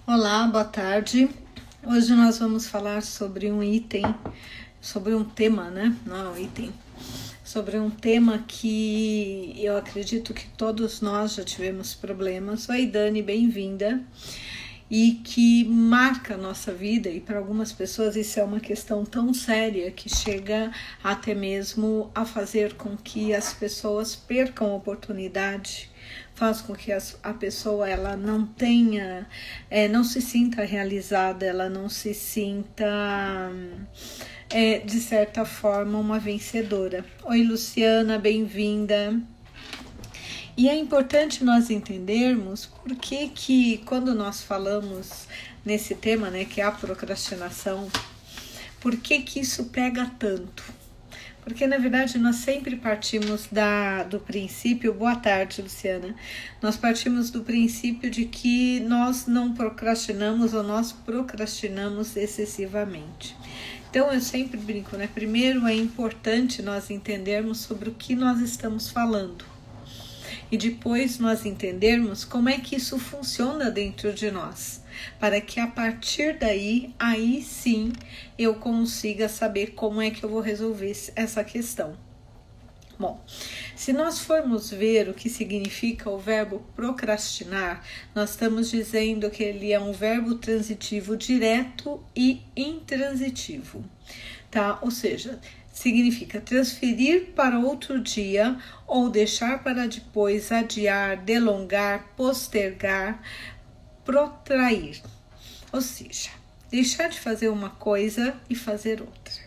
Olá, boa tarde. Hoje nós vamos falar sobre um item, sobre um tema, né? Não é um item. Sobre um tema que eu acredito que todos nós já tivemos problemas. Oi, Dani, bem-vinda. E que marca a nossa vida, e para algumas pessoas isso é uma questão tão séria que chega até mesmo a fazer com que as pessoas percam a oportunidade, faz com que a pessoa ela não tenha, não se sinta realizada, ela não se sinta, de certa forma, uma vencedora. Oi, Luciana, bem-vinda. E é importante nós entendermos por que quando nós falamos nesse tema, né, que é a procrastinação, por que isso pega tanto? Porque, na verdade, nós sempre partimos do princípio... Boa tarde, Luciana. Nós partimos do princípio de que nós não procrastinamos ou nós procrastinamos excessivamente. Então, eu sempre brinco, né? Primeiro, é importante nós entendermos sobre o que nós estamos falando. E depois nós entendermos como é que isso funciona dentro de nós, para que a partir daí, aí sim, eu consiga saber como é que eu vou resolver essa questão. Bom, se nós formos ver o que significa o verbo procrastinar, nós estamos dizendo que ele é um verbo transitivo direto e intransitivo, tá? Ou seja, significa transferir para outro dia ou deixar para depois, adiar, delongar, postergar, protrair. Ou seja, deixar de fazer uma coisa e fazer outra.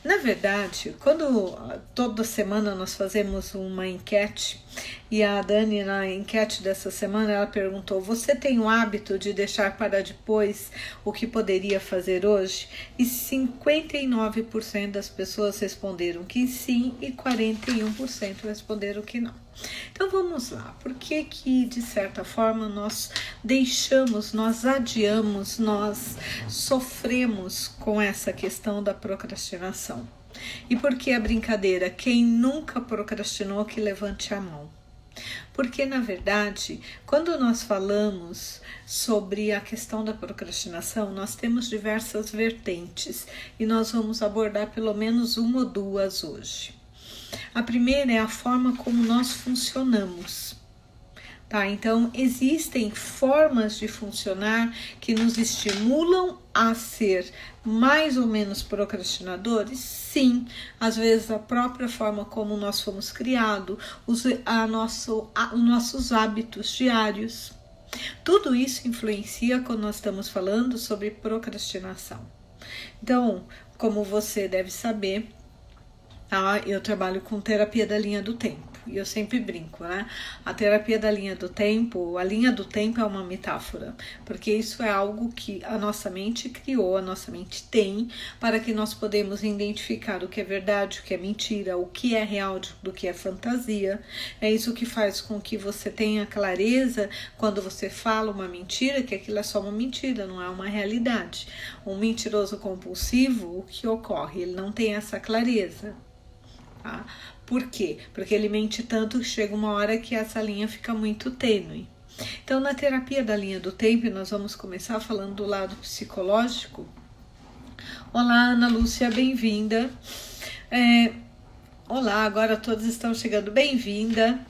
Na verdade, quando toda semana nós fazemos uma enquete, e a Dani, na enquete dessa semana, ela perguntou: você tem o hábito de deixar para depois o que poderia fazer hoje? E 59% das pessoas responderam que sim e 41% responderam que não. Então vamos lá, por que de certa forma nós deixamos, nós adiamos, nós sofremos com essa questão da procrastinação? E por que a brincadeira? Quem nunca procrastinou que levante a mão. Porque, na verdade, quando nós falamos sobre a questão da procrastinação, nós temos diversas vertentes e nós vamos abordar pelo menos uma ou duas hoje. A primeira é a forma como nós funcionamos. Tá? Então, existem formas de funcionar que nos estimulam a ser mais ou menos procrastinadores? Sim, às vezes a própria forma como nós fomos criados, os nossos hábitos diários. Tudo isso influencia quando nós estamos falando sobre procrastinação. Então, como você deve saber, eu trabalho com terapia da linha do tempo. E eu sempre brinco, né? A terapia da linha do tempo, a linha do tempo é uma metáfora, porque isso é algo que a nossa mente criou, a nossa mente tem, para que nós podemos identificar o que é verdade, o que é mentira, o que é real do que é fantasia. É isso que faz com que você tenha clareza quando você fala uma mentira, que aquilo é só uma mentira, não é uma realidade. Um mentiroso compulsivo, o que ocorre? Ele não tem essa clareza. Tá? Por quê? Porque ele mente tanto que chega uma hora que essa linha fica muito tênue. Então, na terapia da linha do tempo, nós vamos começar falando do lado psicológico. Olá, Ana Lúcia, bem-vinda. Olá, agora todos estão chegando, bem-vinda.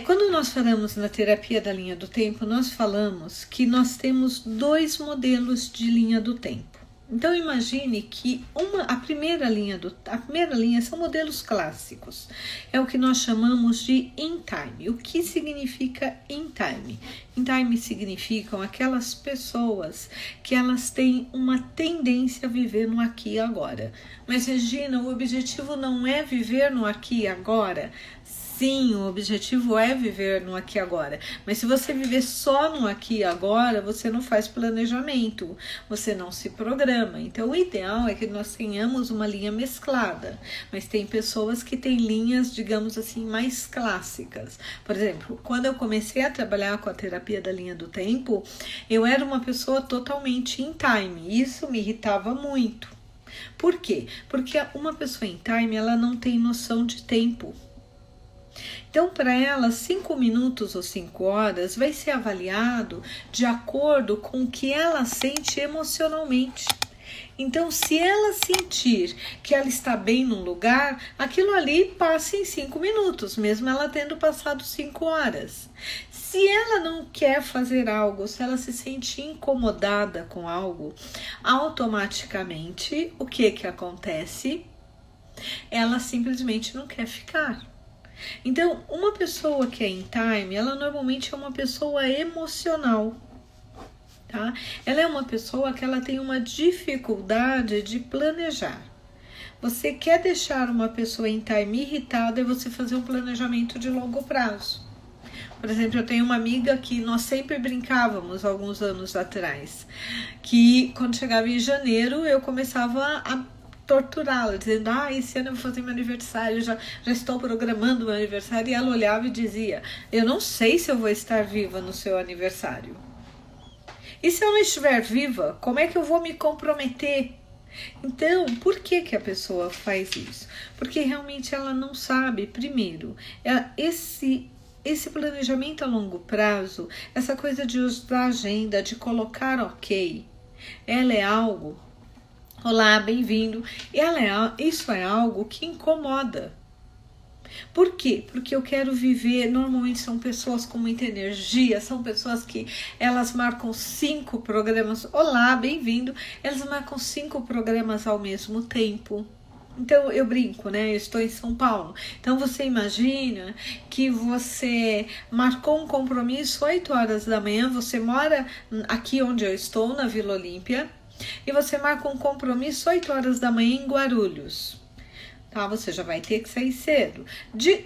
Quando nós falamos na terapia da linha do tempo, nós falamos que nós temos dois modelos de linha do tempo. Então, imagine que a primeira linha são modelos clássicos. É o que nós chamamos de in time. O que significa in time? In time significam aquelas pessoas que elas têm uma tendência a viver no aqui e agora. Mas, Regina, o objetivo não é viver no aqui e agora? Sim, o objetivo é viver no aqui e agora, mas se você viver só no aqui e agora, você não faz planejamento, você não se programa. Então, o ideal é que nós tenhamos uma linha mesclada, mas tem pessoas que têm linhas, digamos assim, mais clássicas. Por exemplo, quando eu comecei a trabalhar com a terapia da linha do tempo, eu era uma pessoa totalmente in time, e isso me irritava muito. Por quê? Porque uma pessoa in time, ela não tem noção de tempo. Então, para ela, 5 minutos ou 5 horas vai ser avaliado de acordo com o que ela sente emocionalmente. Então, se ela sentir que ela está bem num lugar, aquilo ali passa em 5 minutos, mesmo ela tendo passado 5 horas. Se ela não quer fazer algo, se ela se sente incomodada com algo, automaticamente, o que acontece? Ela simplesmente não quer ficar. Então, uma pessoa que é in time, ela normalmente é uma pessoa emocional. Tá? Ela é uma pessoa que ela tem uma dificuldade de planejar. Você quer deixar uma pessoa em time irritada e você fazer um planejamento de longo prazo. Por exemplo, eu tenho uma amiga que nós sempre brincávamos alguns anos atrás, que quando chegava em janeiro eu começava a torturá-la, dizendo, esse ano eu vou fazer meu aniversário, já estou programando meu aniversário, e ela olhava e dizia, eu não sei se eu vou estar viva no seu aniversário. E se eu não estiver viva, como é que eu vou me comprometer? Então, por que a pessoa faz isso? Porque realmente ela não sabe, primeiro, esse planejamento a longo prazo, essa coisa de usar a agenda, de colocar ok, ela é algo, olá, bem-vindo, isso é algo que incomoda. Por quê? Porque eu quero viver, normalmente são pessoas com muita energia, são pessoas que elas marcam 5 programas, olá, bem-vindo, elas marcam 5 programas ao mesmo tempo. Então eu brinco, né? Eu estou em São Paulo. Então você imagina que você marcou um compromisso 8 horas da manhã, você mora aqui onde eu estou, na Vila Olímpia, e você marca um compromisso 8 horas da manhã em Guarulhos. Tá, você já vai ter que sair cedo.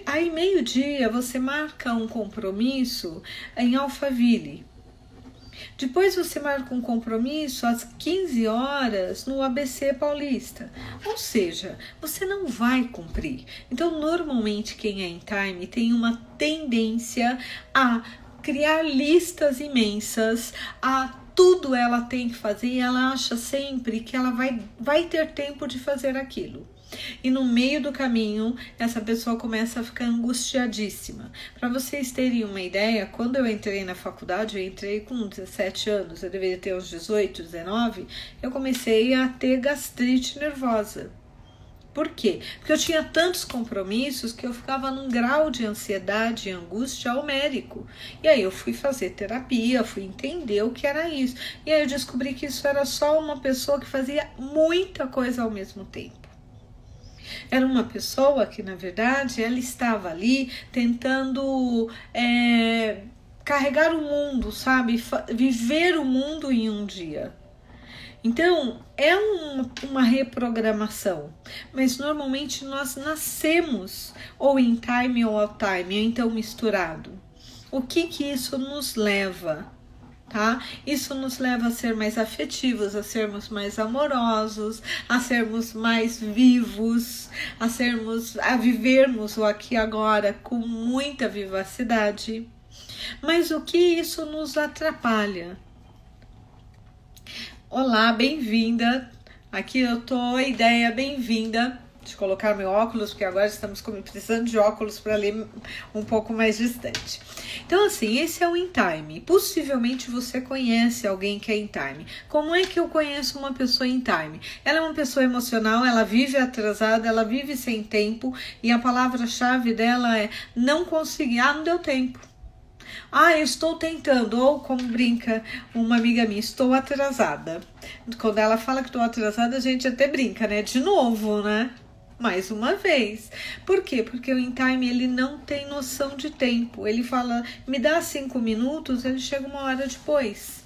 Aí, meio-dia, você marca um compromisso em Alphaville. Depois você marca um compromisso às 15 horas no ABC Paulista. Ou seja, você não vai cumprir. Então, normalmente, quem é in time tem uma tendência a criar listas imensas, tudo ela tem que fazer e ela acha sempre que ela vai ter tempo de fazer aquilo. E no meio do caminho, essa pessoa começa a ficar angustiadíssima. Para vocês terem uma ideia, quando eu entrei na faculdade, eu entrei com 17 anos, eu deveria ter uns 18, 19, eu comecei a ter gastrite nervosa. Por quê? Porque eu tinha tantos compromissos que eu ficava num grau de ansiedade e angústia homérico. E aí eu fui fazer terapia, fui entender o que era isso. E aí eu descobri que isso era só uma pessoa que fazia muita coisa ao mesmo tempo. Era uma pessoa que, na verdade, ela estava ali tentando carregar o mundo, sabe? Viver o mundo em um dia. Então, é uma reprogramação, mas normalmente nós nascemos ou in time ou out time, ou então misturado. O que isso nos leva? Tá? Isso nos leva a ser mais afetivos, a sermos mais amorosos, a sermos mais vivos, a vivermos o aqui e agora com muita vivacidade. Mas o que isso nos atrapalha? Olá, bem-vinda. Aqui eu tô, ideia, bem-vinda. Deixa eu colocar meu óculos, porque agora estamos precisando de óculos para ler um pouco mais distante. Então, assim, esse é o in time. Possivelmente você conhece alguém que é in time. Como é que eu conheço uma pessoa in time? Ela é uma pessoa emocional, ela vive atrasada, ela vive sem tempo, e a palavra-chave dela é não conseguir, não deu tempo. Eu estou tentando, ou como brinca uma amiga minha, estou atrasada. Quando ela fala que estou atrasada, a gente até brinca, né? De novo, né? Mais uma vez. Por quê? Porque o in time, ele não tem noção de tempo. Ele fala, me dá 5 minutos, ele chega 1 hora depois.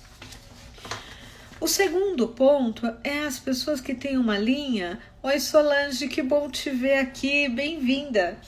O segundo ponto é as pessoas que têm uma linha. Oi, Solange, que bom te ver aqui, bem-vinda.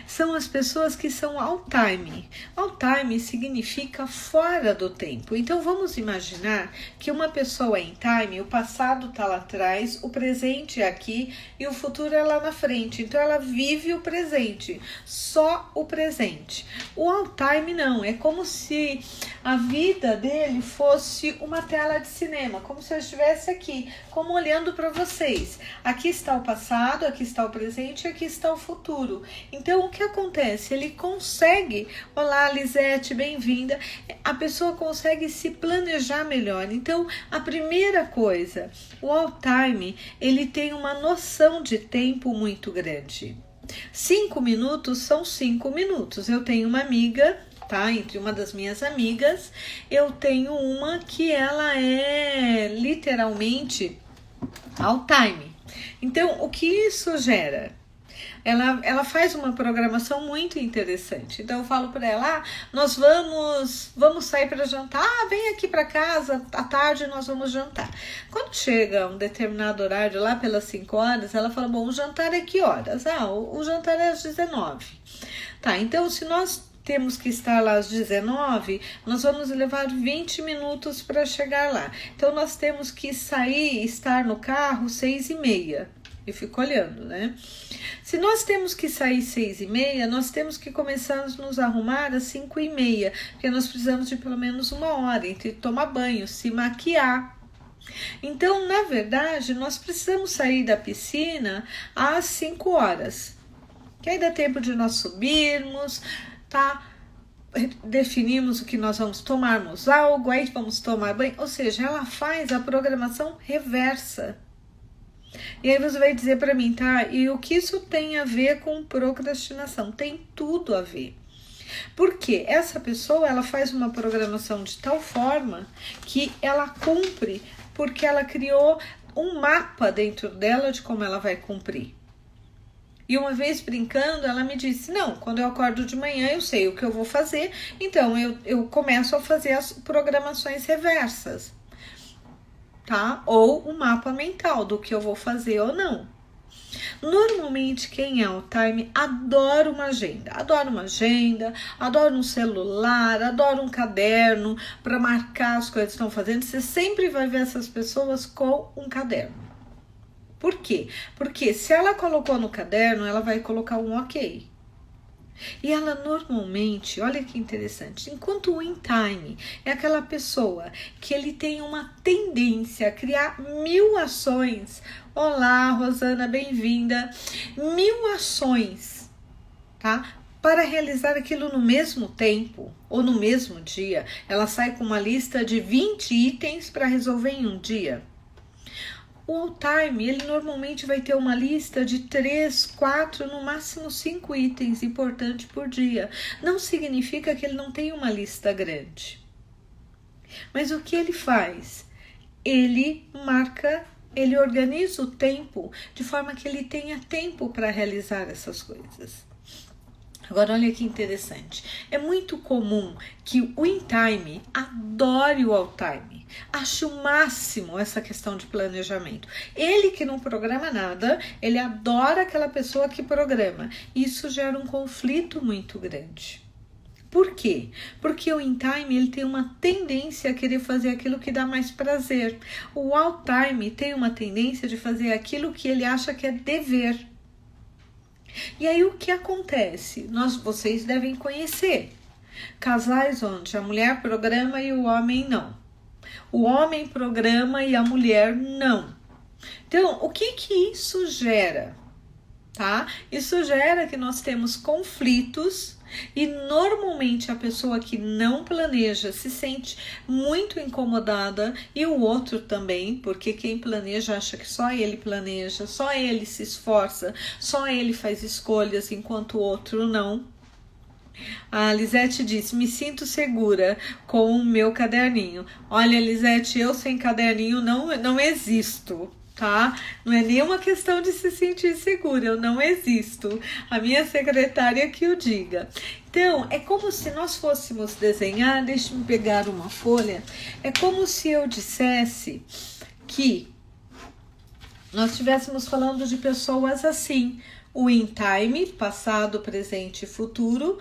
São as pessoas que são out time. Out time significa fora do tempo. Então vamos imaginar que uma pessoa é in time, o passado está lá atrás, o presente é aqui e o futuro é lá na frente. Então ela vive o presente, só o presente. O out time não, é como se a vida dele fosse uma tela de cinema, como se eu estivesse aqui, como olhando para vocês. Aqui está o passado, aqui está o presente, aqui está o futuro. Então Então, o que acontece? Ele consegue, olá, Lisete, bem-vinda, a pessoa consegue se planejar melhor. Então, a primeira coisa, o All-Time, ele tem uma noção de tempo muito grande. 5 minutos são 5 minutos. Eu tenho uma amiga, tá? Entre uma das minhas amigas, eu tenho uma que ela é literalmente All-Time. Então, o que isso gera? Ela faz uma programação muito interessante. Então eu falo para ela, nós vamos sair para jantar, vem aqui para casa, à tarde nós vamos jantar. Quando chega um determinado horário, lá pelas 5 horas, ela fala, bom, o jantar é que horas? O jantar é às 19. Tá, então se nós temos que estar lá às 19, nós vamos levar 20 minutos para chegar lá. Então nós temos que sair, estar no carro 6h30. Eu fico olhando, né? Se nós temos que sair 6h30, nós temos que começar a nos arrumar às 5h30, porque nós precisamos de pelo menos 1 hora entre tomar banho, se maquiar. Então, na verdade, nós precisamos sair da piscina às 5 horas, que aí dá tempo de nós subirmos, tá? Definimos o que nós vamos tomarmos algo, aí vamos tomar banho, ou seja, ela faz a programação reversa. E aí você vai dizer para mim, tá? E o que isso tem a ver com procrastinação? Tem tudo a ver. Porque essa pessoa, ela faz uma programação de tal forma que ela cumpre, porque ela criou um mapa dentro dela de como ela vai cumprir. E uma vez brincando, ela me disse, não, quando eu acordo de manhã eu sei o que eu vou fazer, então eu começo a fazer as programações reversas. Tá? Ou um mapa mental do que eu vou fazer ou não. Normalmente, quem é All-Time adora uma agenda, adora um celular, adora um caderno para marcar as coisas que estão fazendo. Você sempre vai ver essas pessoas com um caderno. Por quê? Porque se ela colocou no caderno, ela vai colocar um ok. E ela normalmente, olha que interessante, enquanto o In-Time é aquela pessoa que ele tem uma tendência a criar 1000 ações. Olá, Rosana, bem-vinda. 1000 ações, tá? Para realizar aquilo no mesmo tempo ou no mesmo dia. Ela sai com uma lista de 20 itens para resolver em um dia. O All-Time, ele normalmente vai ter uma lista de 3, 4, no máximo 5 itens importantes por dia. Não significa que ele não tem uma lista grande. Mas o que ele faz? Ele organiza o tempo de forma que ele tenha tempo para realizar essas coisas. Agora, olha que interessante. É muito comum que o In-Time adore o All-Time. Ache o máximo essa questão de planejamento. Ele que não programa nada, ele adora aquela pessoa que programa. Isso gera um conflito muito grande. Por quê? Porque o In-Time ele tem uma tendência a querer fazer aquilo que dá mais prazer. O All-Time tem uma tendência de fazer aquilo que ele acha que é dever. E aí o que acontece? Vocês devem conhecer casais onde a mulher programa e o homem não. O homem programa e a mulher não. Então, o que isso gera? Tá? Isso gera que nós temos conflitos e normalmente a pessoa que não planeja se sente muito incomodada e o outro também, porque quem planeja acha que só ele planeja, só ele se esforça, só ele faz escolhas enquanto o outro não. A Lisete disse, me sinto segura com o meu caderninho. Olha, Lisete, eu sem caderninho não existo. Tá? Não é nenhuma questão de se sentir segura, eu não existo. A minha secretária que o diga. Então, é como se nós fôssemos desenhar, deixa eu pegar uma folha, é como se eu dissesse que nós estivéssemos falando de pessoas assim, o In-Time, passado, presente e futuro,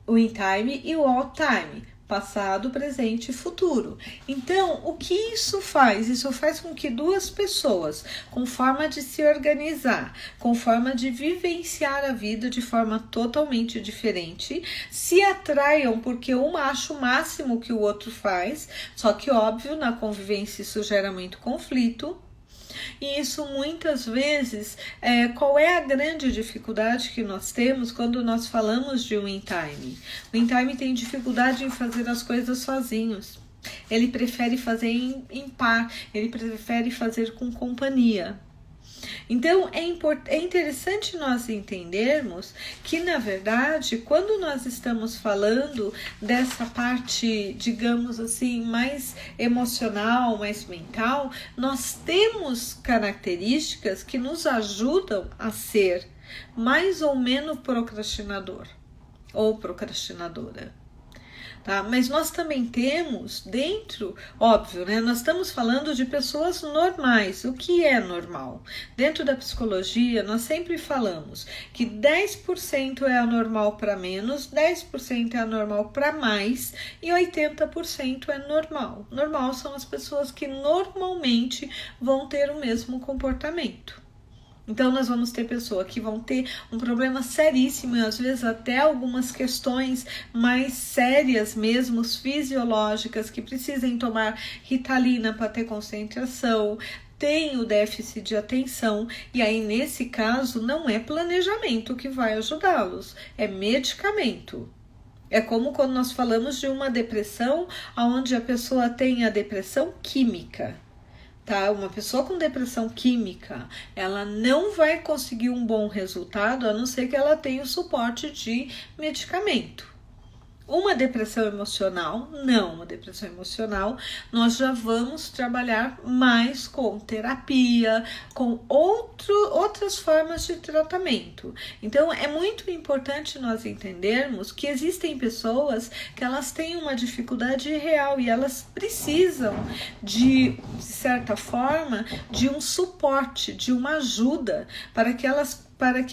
o In-Time e o All-Time, passado, presente e futuro. Então, o que isso faz? Isso faz com que duas pessoas, com forma de se organizar, com forma de vivenciar a vida de forma totalmente diferente, se atraiam porque uma acha o máximo que o outro faz, só que óbvio, na convivência isso gera muito conflito. E isso muitas vezes, qual é a grande dificuldade que nós temos quando nós falamos de um in-time? O in-time tem dificuldade em fazer as coisas sozinhos. Ele prefere fazer em par, ele prefere fazer com companhia. Então, é interessante nós entendermos que, na verdade, quando nós estamos falando dessa parte, digamos assim, mais emocional, mais mental, nós temos características que nos ajudam a ser mais ou menos procrastinador ou procrastinadora. Tá? Mas nós também temos dentro, óbvio, né? Nós estamos falando de pessoas normais. O que é normal? Dentro da psicologia, nós sempre falamos que 10% é anormal para menos, 10% é anormal para mais e 80% é normal. Normal são as pessoas que normalmente vão ter o mesmo comportamento. Então, nós vamos ter pessoas que vão ter um problema seríssimo e às vezes até algumas questões mais sérias mesmo, fisiológicas, que precisem tomar Ritalina para ter concentração, tem o déficit de atenção e aí nesse caso não é planejamento que vai ajudá-los, é medicamento. É como quando nós falamos de uma depressão, onde a pessoa tem a depressão química. Tá? Uma pessoa com depressão química, ela não vai conseguir um bom resultado a não ser que ela tenha o suporte de medicamento. Uma depressão emocional, não, uma depressão emocional, nós já vamos trabalhar mais com terapia, com outras formas de tratamento. Então, é muito importante nós entendermos que existem pessoas que elas têm uma dificuldade real e elas precisam de certa forma, de um suporte, de uma ajuda para que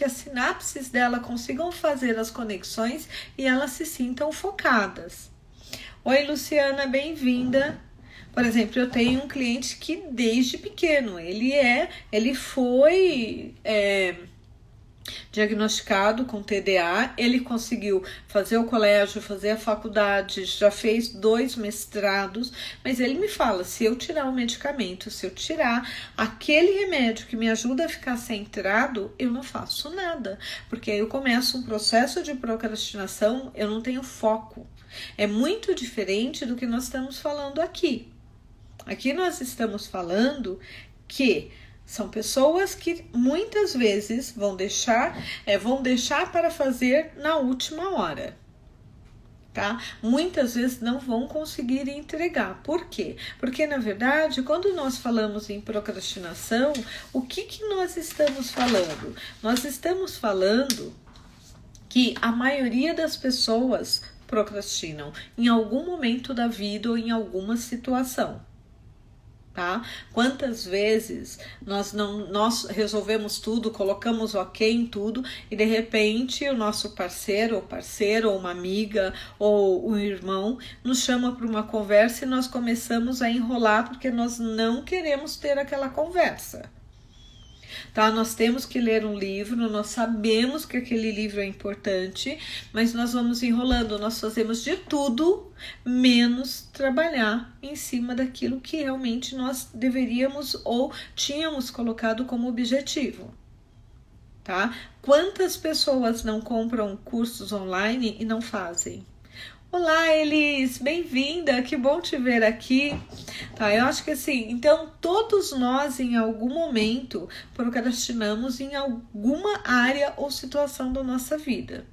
as sinapses dela consigam fazer as conexões e elas se sintam focadas. Oi, Luciana, bem-vinda. Por exemplo, eu tenho um cliente que desde pequeno, ele foi diagnosticado com TDA, ele conseguiu fazer o colégio, fazer a faculdade, já fez 2 mestrados, mas ele me fala, se eu tirar o medicamento, se eu tirar aquele remédio que me ajuda a ficar centrado, eu não faço nada, porque aí eu começo um processo de procrastinação, eu não tenho foco. É muito diferente do que nós estamos falando aqui. Aqui nós estamos falando que são pessoas que muitas vezes vão deixar para fazer na última hora, tá? Muitas vezes não vão conseguir entregar. Por quê? Porque, na verdade, quando nós falamos em procrastinação, o que nós estamos falando? Nós estamos falando que a maioria das pessoas procrastinam em algum momento da vida ou em alguma situação. Tá? Quantas vezes nós resolvemos tudo, colocamos ok em tudo e de repente o nosso parceiro ou parceira ou uma amiga ou um irmão nos chama para uma conversa e nós começamos a enrolar porque nós não queremos ter aquela conversa. Tá? Nós temos que ler um livro, nós sabemos que aquele livro é importante, mas nós vamos enrolando, nós fazemos de tudo menos trabalhar em cima daquilo que realmente nós deveríamos ou tínhamos colocado como objetivo. Tá? Quantas pessoas não compram cursos online e não fazem? Olá, Elis, bem-vinda, que bom te ver aqui. Tá, eu acho que assim, então todos nós em algum momento procrastinamos em alguma área ou situação da nossa vida.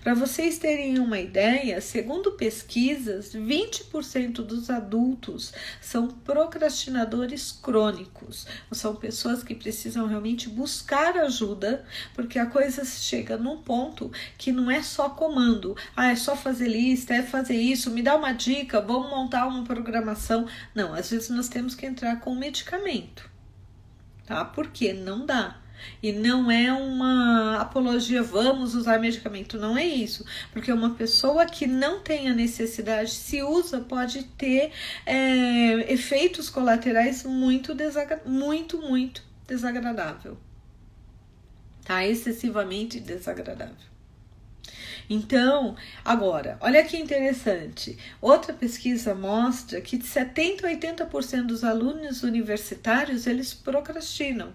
Para vocês terem uma ideia, segundo pesquisas, 20% dos adultos são procrastinadores crônicos. São pessoas que precisam realmente buscar ajuda, porque a coisa chega num ponto que não é só comando. É só fazer lista, é fazer isso, me dá uma dica, vamos montar uma programação. Não, às vezes nós temos que entrar com medicamento, tá? Porque não dá. E não é uma apologia, vamos usar medicamento, não é isso, porque uma pessoa que não tem a necessidade, se usa, pode ter efeitos colaterais muito desagradável, tá? Excessivamente desagradável. Então, agora, olha que interessante. Outra pesquisa mostra que de 70% a 80% dos alunos universitários, eles procrastinam.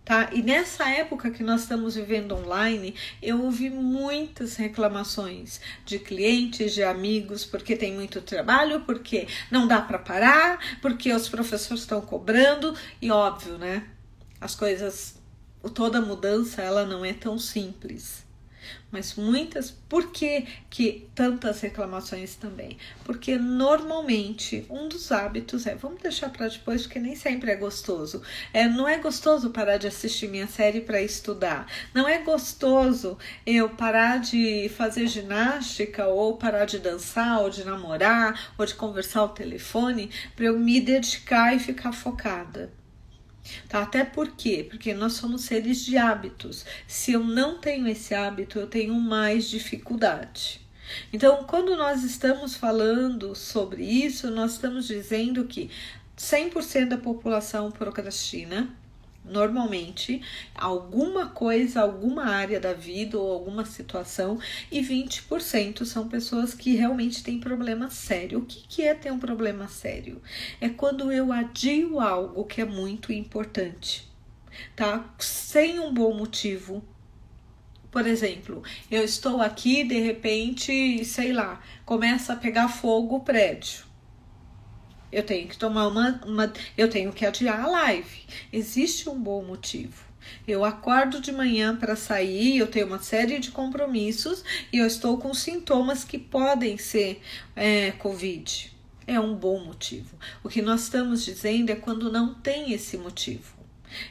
Tá? E nessa época que nós estamos vivendo online, eu ouvi muitas reclamações de clientes, de amigos, porque tem muito trabalho, porque não dá para parar, porque os professores estão cobrando, e óbvio, né? As coisas, toda mudança, ela não é tão simples. Mas muitas, por que tantas reclamações também? Porque normalmente um dos hábitos vamos deixar para depois, porque nem sempre é gostoso. Não é gostoso parar de assistir minha série para estudar. Não é gostoso eu parar de fazer ginástica, ou parar de dançar, ou de namorar, ou de conversar ao telefone, para eu me dedicar e ficar focada. Tá? Até por quê? Porque nós somos seres de hábitos. Se eu não tenho esse hábito, eu tenho mais dificuldade. Então, quando nós estamos falando sobre isso, nós estamos dizendo que 100% da população procrastina, normalmente, alguma coisa, alguma área da vida ou alguma situação, e 20% são pessoas que realmente têm problema sério. O que é ter um problema sério? É quando eu adio algo que é muito importante, tá? Sem um bom motivo. Por exemplo, eu estou aqui, de repente, sei lá, começa a pegar fogo o prédio. Eu tenho que tomar eu tenho que adiar a live. Existe um bom motivo. Eu acordo de manhã para sair, eu tenho uma série de compromissos e eu estou com sintomas que podem ser Covid. É um bom motivo. O que nós estamos dizendo é quando não tem esse motivo.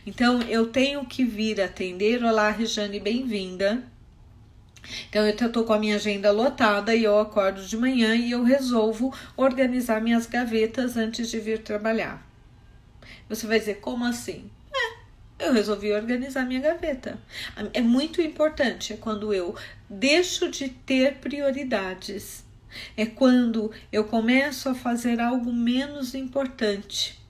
Então, eu tenho que vir atender. Olá, Rejane, bem-vinda. Então, eu estou com a minha agenda lotada e eu acordo de manhã e eu resolvo organizar minhas gavetas antes de vir trabalhar. Você vai dizer, como assim? Eu resolvi organizar minha gaveta. É muito importante, é quando eu deixo de ter prioridades. É quando eu começo a fazer algo menos importante.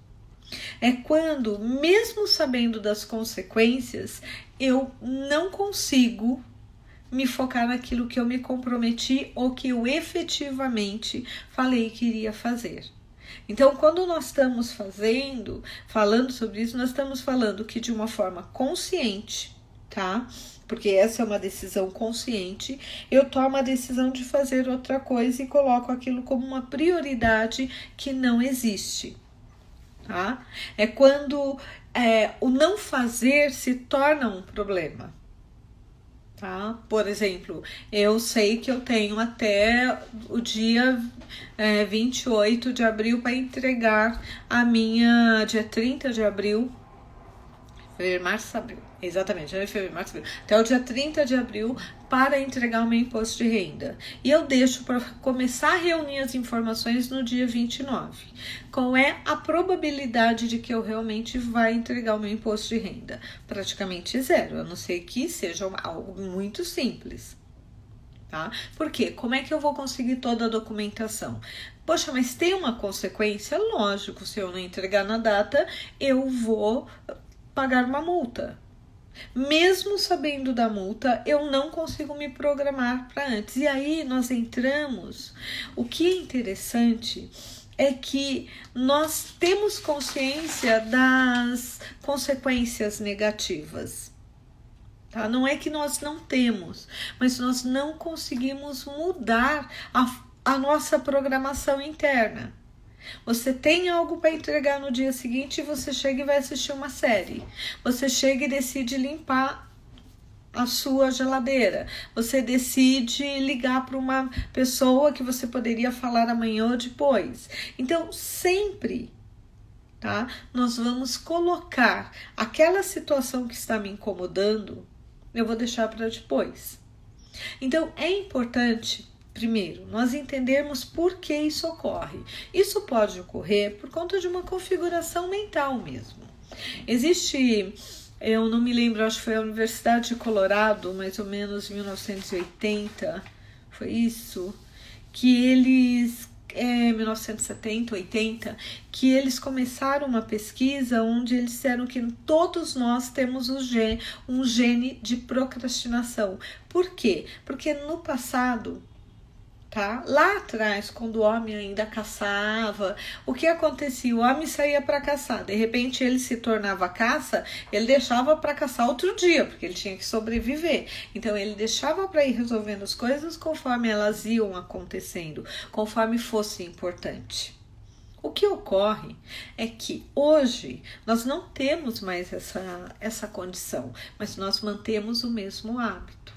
É quando, mesmo sabendo das consequências, eu não consigo me focar naquilo que eu me comprometi ou que eu efetivamente falei que iria fazer. Então, quando nós estamos falando sobre isso, nós estamos falando que de uma forma consciente, tá? Porque essa é uma decisão consciente, eu tomo a decisão de fazer outra coisa e coloco aquilo como uma prioridade que não existe, tá? É quando o não fazer se torna um problema. Tá? Por exemplo, eu sei que eu tenho até o dia 28 de abril para entregar dia 30 de abril, fevereiro, março, abril, exatamente, fevereiro, março, abril, até o dia 30 de abril para entregar o meu imposto de renda. E eu deixo para começar a reunir as informações no dia 29. Qual é a probabilidade de que eu realmente vá entregar o meu imposto de renda? Praticamente zero, a não ser que seja algo muito simples. Tá? Por quê? Como é que eu vou conseguir toda a documentação? Poxa, mas tem uma consequência? Lógico, se eu não entregar na data, eu vou pagar uma multa. Mesmo sabendo da multa, eu não consigo me programar para antes. E aí nós entramos. O que é interessante é que nós temos consciência das consequências negativas. Tá? Não é que nós não temos, mas nós não conseguimos mudar a nossa programação interna. Você tem algo para entregar no dia seguinte e você chega e vai assistir uma série. Você chega e decide limpar a sua geladeira. Você decide ligar para uma pessoa que você poderia falar amanhã ou depois. Então, sempre, tá? Nós vamos colocar aquela situação que está me incomodando, eu vou deixar para depois. Então, é importante, primeiro, nós entendermos por que isso ocorre. Isso pode ocorrer por conta de uma configuração mental mesmo. Existe, eu não me lembro, acho que foi a Universidade de Colorado, mais ou menos em 1980, foi isso, que eles 1970, 80, que eles começaram uma pesquisa onde eles disseram que todos nós temos um gene de procrastinação. Por quê? Porque no passado, tá? Lá atrás, quando o homem ainda caçava, o que acontecia? O homem saía para caçar, de repente ele se tornava caça, ele deixava para caçar outro dia, porque ele tinha que sobreviver. Então ele deixava para ir resolvendo as coisas conforme elas iam acontecendo, conforme fosse importante. O que ocorre é que hoje nós não temos mais essa condição, mas nós mantemos o mesmo hábito.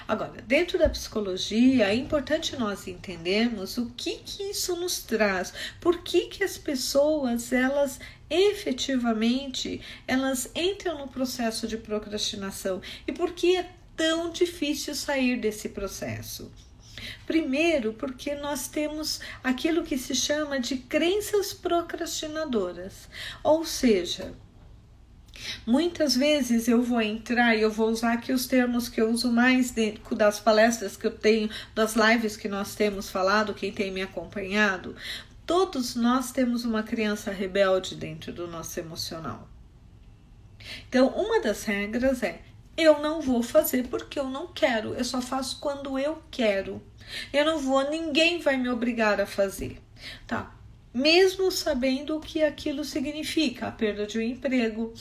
Agora, dentro da psicologia, é importante nós entendermos o que isso nos traz, por que as pessoas, elas efetivamente, elas entram no processo de procrastinação e por que é tão difícil sair desse processo. Primeiro, porque nós temos aquilo que se chama de crenças procrastinadoras, ou seja, muitas vezes eu vou entrar e eu vou usar aqui os termos que eu uso mais dentro das palestras que eu tenho, das lives que nós temos falado, quem tem me acompanhado. Todos nós temos uma criança rebelde dentro do nosso emocional. Então, uma das regras é: eu não vou fazer porque eu não quero, eu só faço quando eu quero. Eu não vou, ninguém vai me obrigar a fazer, tá? Mesmo sabendo o que aquilo significa, a perda de um emprego,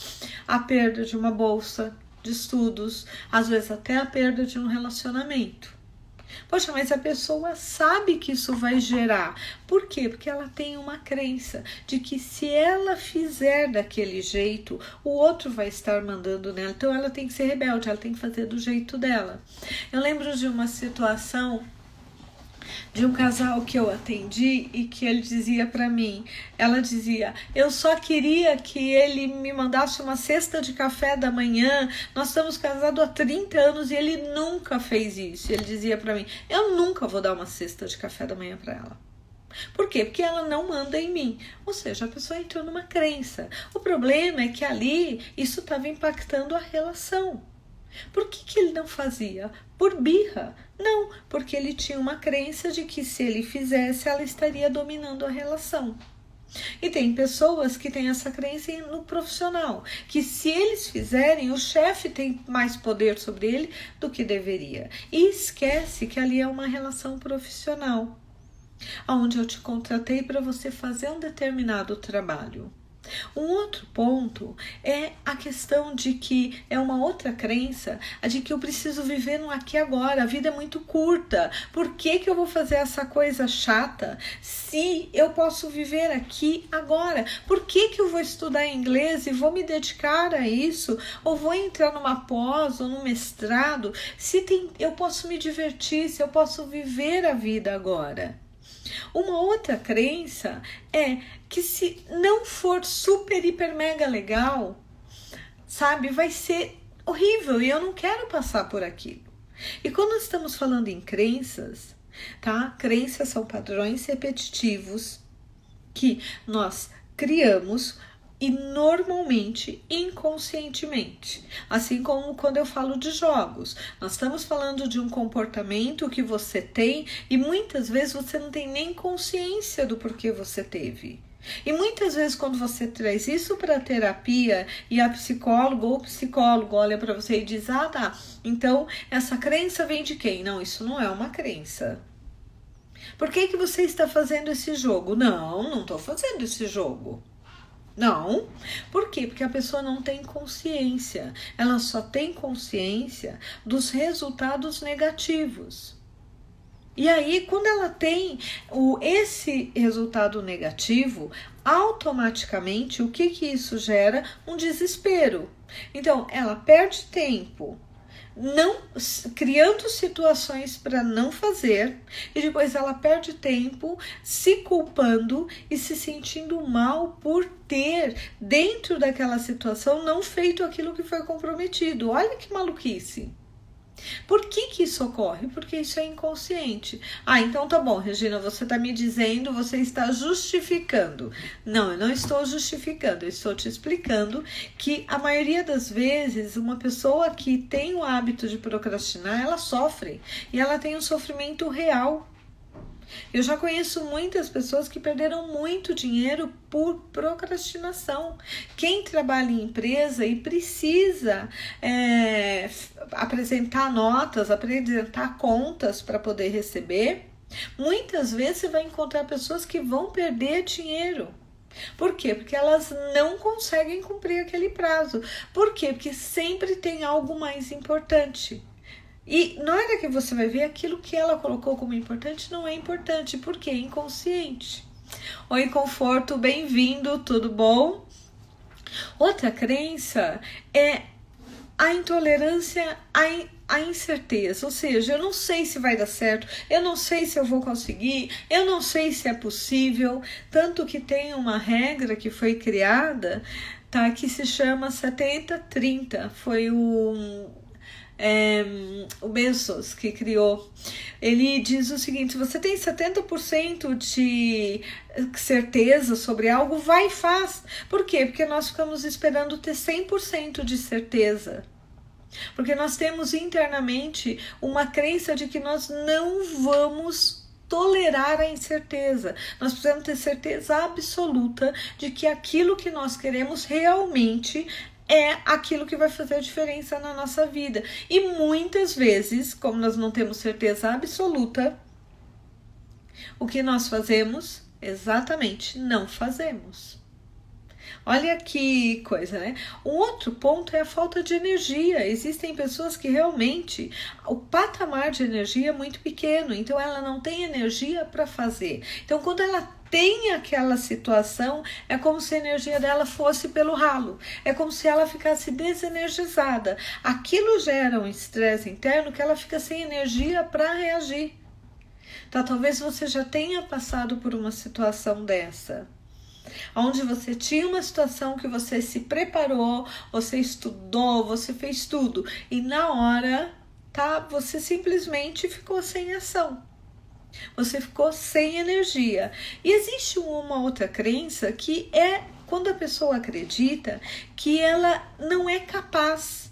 a perda de uma bolsa de estudos, às vezes até a perda de um relacionamento. Poxa, mas a pessoa sabe que isso vai gerar. Por quê? Porque ela tem uma crença de que se ela fizer daquele jeito, o outro vai estar mandando nela. Então ela tem que ser rebelde, ela tem que fazer do jeito dela. Eu lembro de uma situação de um casal que eu atendi e que ele dizia para mim, ela dizia: eu só queria que ele me mandasse uma cesta de café da manhã, nós estamos casados há 30 anos e ele nunca fez isso. Ele dizia para mim: eu nunca vou dar uma cesta de café da manhã para ela. Por quê? Porque ela não manda em mim. Ou seja, a pessoa entrou numa crença. O problema é que ali isso estava impactando a relação. Por que ele não fazia? Por birra? Não, porque ele tinha uma crença de que se ele fizesse, ela estaria dominando a relação. E tem pessoas que têm essa crença no profissional, que se eles fizerem, o chefe tem mais poder sobre ele do que deveria. E esquece que ali é uma relação profissional, onde eu te contratei para você fazer um determinado trabalho. Um outro ponto é a questão de que é uma outra crença, a de que eu preciso viver no aqui e agora, a vida é muito curta, por que eu vou fazer essa coisa chata se eu posso viver aqui agora? Por que eu vou estudar inglês e vou me dedicar a isso, ou vou entrar numa pós ou num mestrado, se eu posso me divertir, se eu posso viver a vida agora? Uma outra crença é que se não for super, hiper, mega legal, sabe, vai ser horrível e eu não quero passar por aquilo. E quando nós estamos falando em crenças, tá? Crenças são padrões repetitivos que nós criamos e normalmente inconscientemente, assim como quando eu falo de jogos, nós estamos falando de um comportamento que você tem e muitas vezes você não tem nem consciência do porquê você teve. E muitas vezes quando você traz isso para a terapia e a psicóloga ou psicólogo olha para você e diz: ah, tá, então essa crença vem de quem? Não, isso não é uma crença. Por que você está fazendo esse jogo? Não estou fazendo esse jogo. Não, por quê? Porque a pessoa não tem consciência, ela só tem consciência dos resultados negativos. E aí, quando ela tem esse resultado negativo, automaticamente, o que isso gera? Um desespero. Então, ela perde tempo criando situações para não fazer, e depois ela perde tempo se culpando e se sentindo mal por ter, dentro daquela situação, não feito aquilo que foi comprometido. Olha que maluquice. Por que isso ocorre? Porque isso é inconsciente. Ah, então tá bom, Regina, você está me dizendo, você está justificando. Não, eu não estou justificando, eu estou te explicando que a maioria das vezes uma pessoa que tem o hábito de procrastinar, ela sofre e ela tem um sofrimento real. Eu já conheço muitas pessoas que perderam muito dinheiro por procrastinação. Quem trabalha em empresa e precisa apresentar notas, apresentar contas para poder receber, muitas vezes você vai encontrar pessoas que vão perder dinheiro. Por quê? Porque elas não conseguem cumprir aquele prazo. Por quê? Porque sempre tem algo mais importante. E na hora que você vai ver, aquilo que ela colocou como importante não é importante. Por quê? Inconsciente. Oi, Conforto, bem-vindo, tudo bom? Outra crença é a intolerância à incerteza, ou seja, eu não sei se vai dar certo, eu não sei se eu vou conseguir, eu não sei se é possível, tanto que tem uma regra que foi criada, tá, que se chama 70-30, foi o Bezos que criou. Ele diz o seguinte: se você tem 70% de certeza sobre algo, vai e faz. Por quê? Porque nós ficamos esperando ter 100% de certeza. Porque nós temos internamente uma crença de que nós não vamos tolerar a incerteza. Nós precisamos ter certeza absoluta de que aquilo que nós queremos realmente é aquilo que vai fazer a diferença na nossa vida. E muitas vezes, como nós não temos certeza absoluta, o que nós fazemos? Exatamente, não fazemos. Olha que coisa, né? Um outro ponto é a falta de energia. Existem pessoas que realmente o patamar de energia é muito pequeno, então ela não tem energia para fazer. Então, quando ela tem aquela situação, é como se a energia dela fosse pelo ralo, é como se ela ficasse desenergizada. Aquilo gera um estresse interno que ela fica sem energia para reagir. Então, talvez você já tenha passado por uma situação dessa, onde você tinha uma situação que você se preparou, você estudou, você fez tudo, e na hora, tá, você simplesmente ficou sem ação. Você ficou sem energia. E existe uma outra crença que é quando a pessoa acredita que ela não é capaz,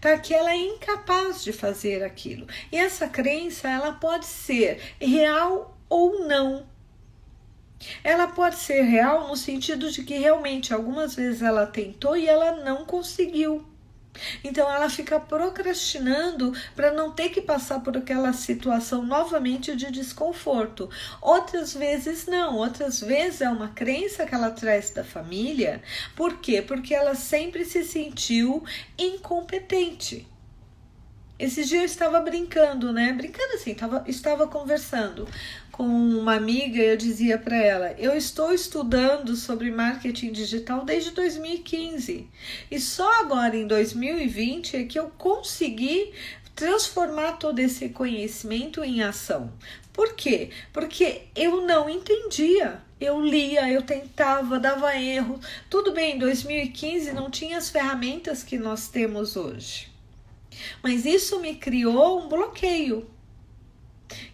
tá? Que ela é incapaz de fazer aquilo. E essa crença, ela pode ser real ou não. Ela pode ser real no sentido de que realmente algumas vezes ela tentou e ela não conseguiu. Então ela fica procrastinando para não ter que passar por aquela situação novamente de desconforto. Outras vezes não, outras vezes é uma crença que ela traz da família. Por quê? Porque ela sempre se sentiu incompetente. Esses dias eu estava brincando, né? Brincando assim, estava conversando com uma amiga e eu dizia para ela: eu estou estudando sobre marketing digital desde 2015 e só agora em 2020 é que eu consegui transformar todo esse conhecimento em ação. Por quê? Porque eu não entendia. Eu lia, eu tentava, dava erro. Tudo bem, em 2015 não tinha as ferramentas que nós temos hoje. Mas isso me criou um bloqueio.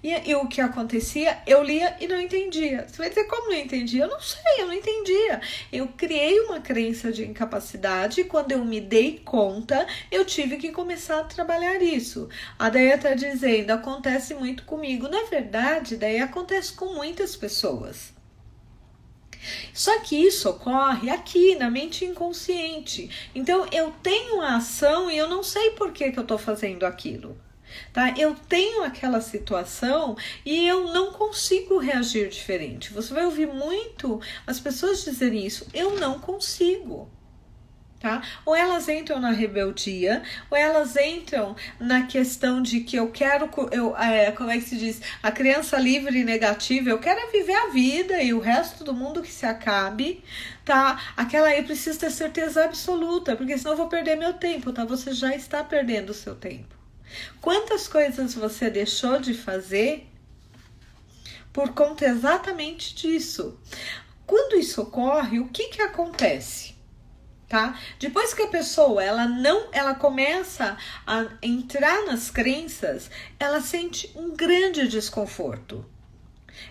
E o que acontecia? Eu lia e não entendia. Você vai dizer, como não entendia? Eu não sei, eu não entendia. Eu criei uma crença de incapacidade e quando eu me dei conta, eu tive que começar a trabalhar isso. A Deia está dizendo, acontece muito comigo. Na verdade, Deia, acontece com muitas pessoas. Só que isso ocorre aqui na mente inconsciente. Então eu tenho a ação e eu não sei por que eu estou fazendo aquilo. Tá? Eu tenho aquela situação e eu não consigo reagir diferente. Você vai ouvir muito as pessoas dizerem isso. Eu não consigo. Tá? Ou elas entram na rebeldia, ou elas entram na questão de que eu quero, como é que se diz? A criança livre e negativa, eu quero viver a vida e o resto do mundo que se acabe, tá? Aquela eu preciso ter certeza absoluta, porque senão eu vou perder meu tempo, tá? Você já está perdendo o seu tempo. Quantas coisas você deixou de fazer por conta exatamente disso? Quando isso ocorre, o que acontece? Tá? Depois que a pessoa ela começa a entrar nas crenças, ela sente um grande desconforto.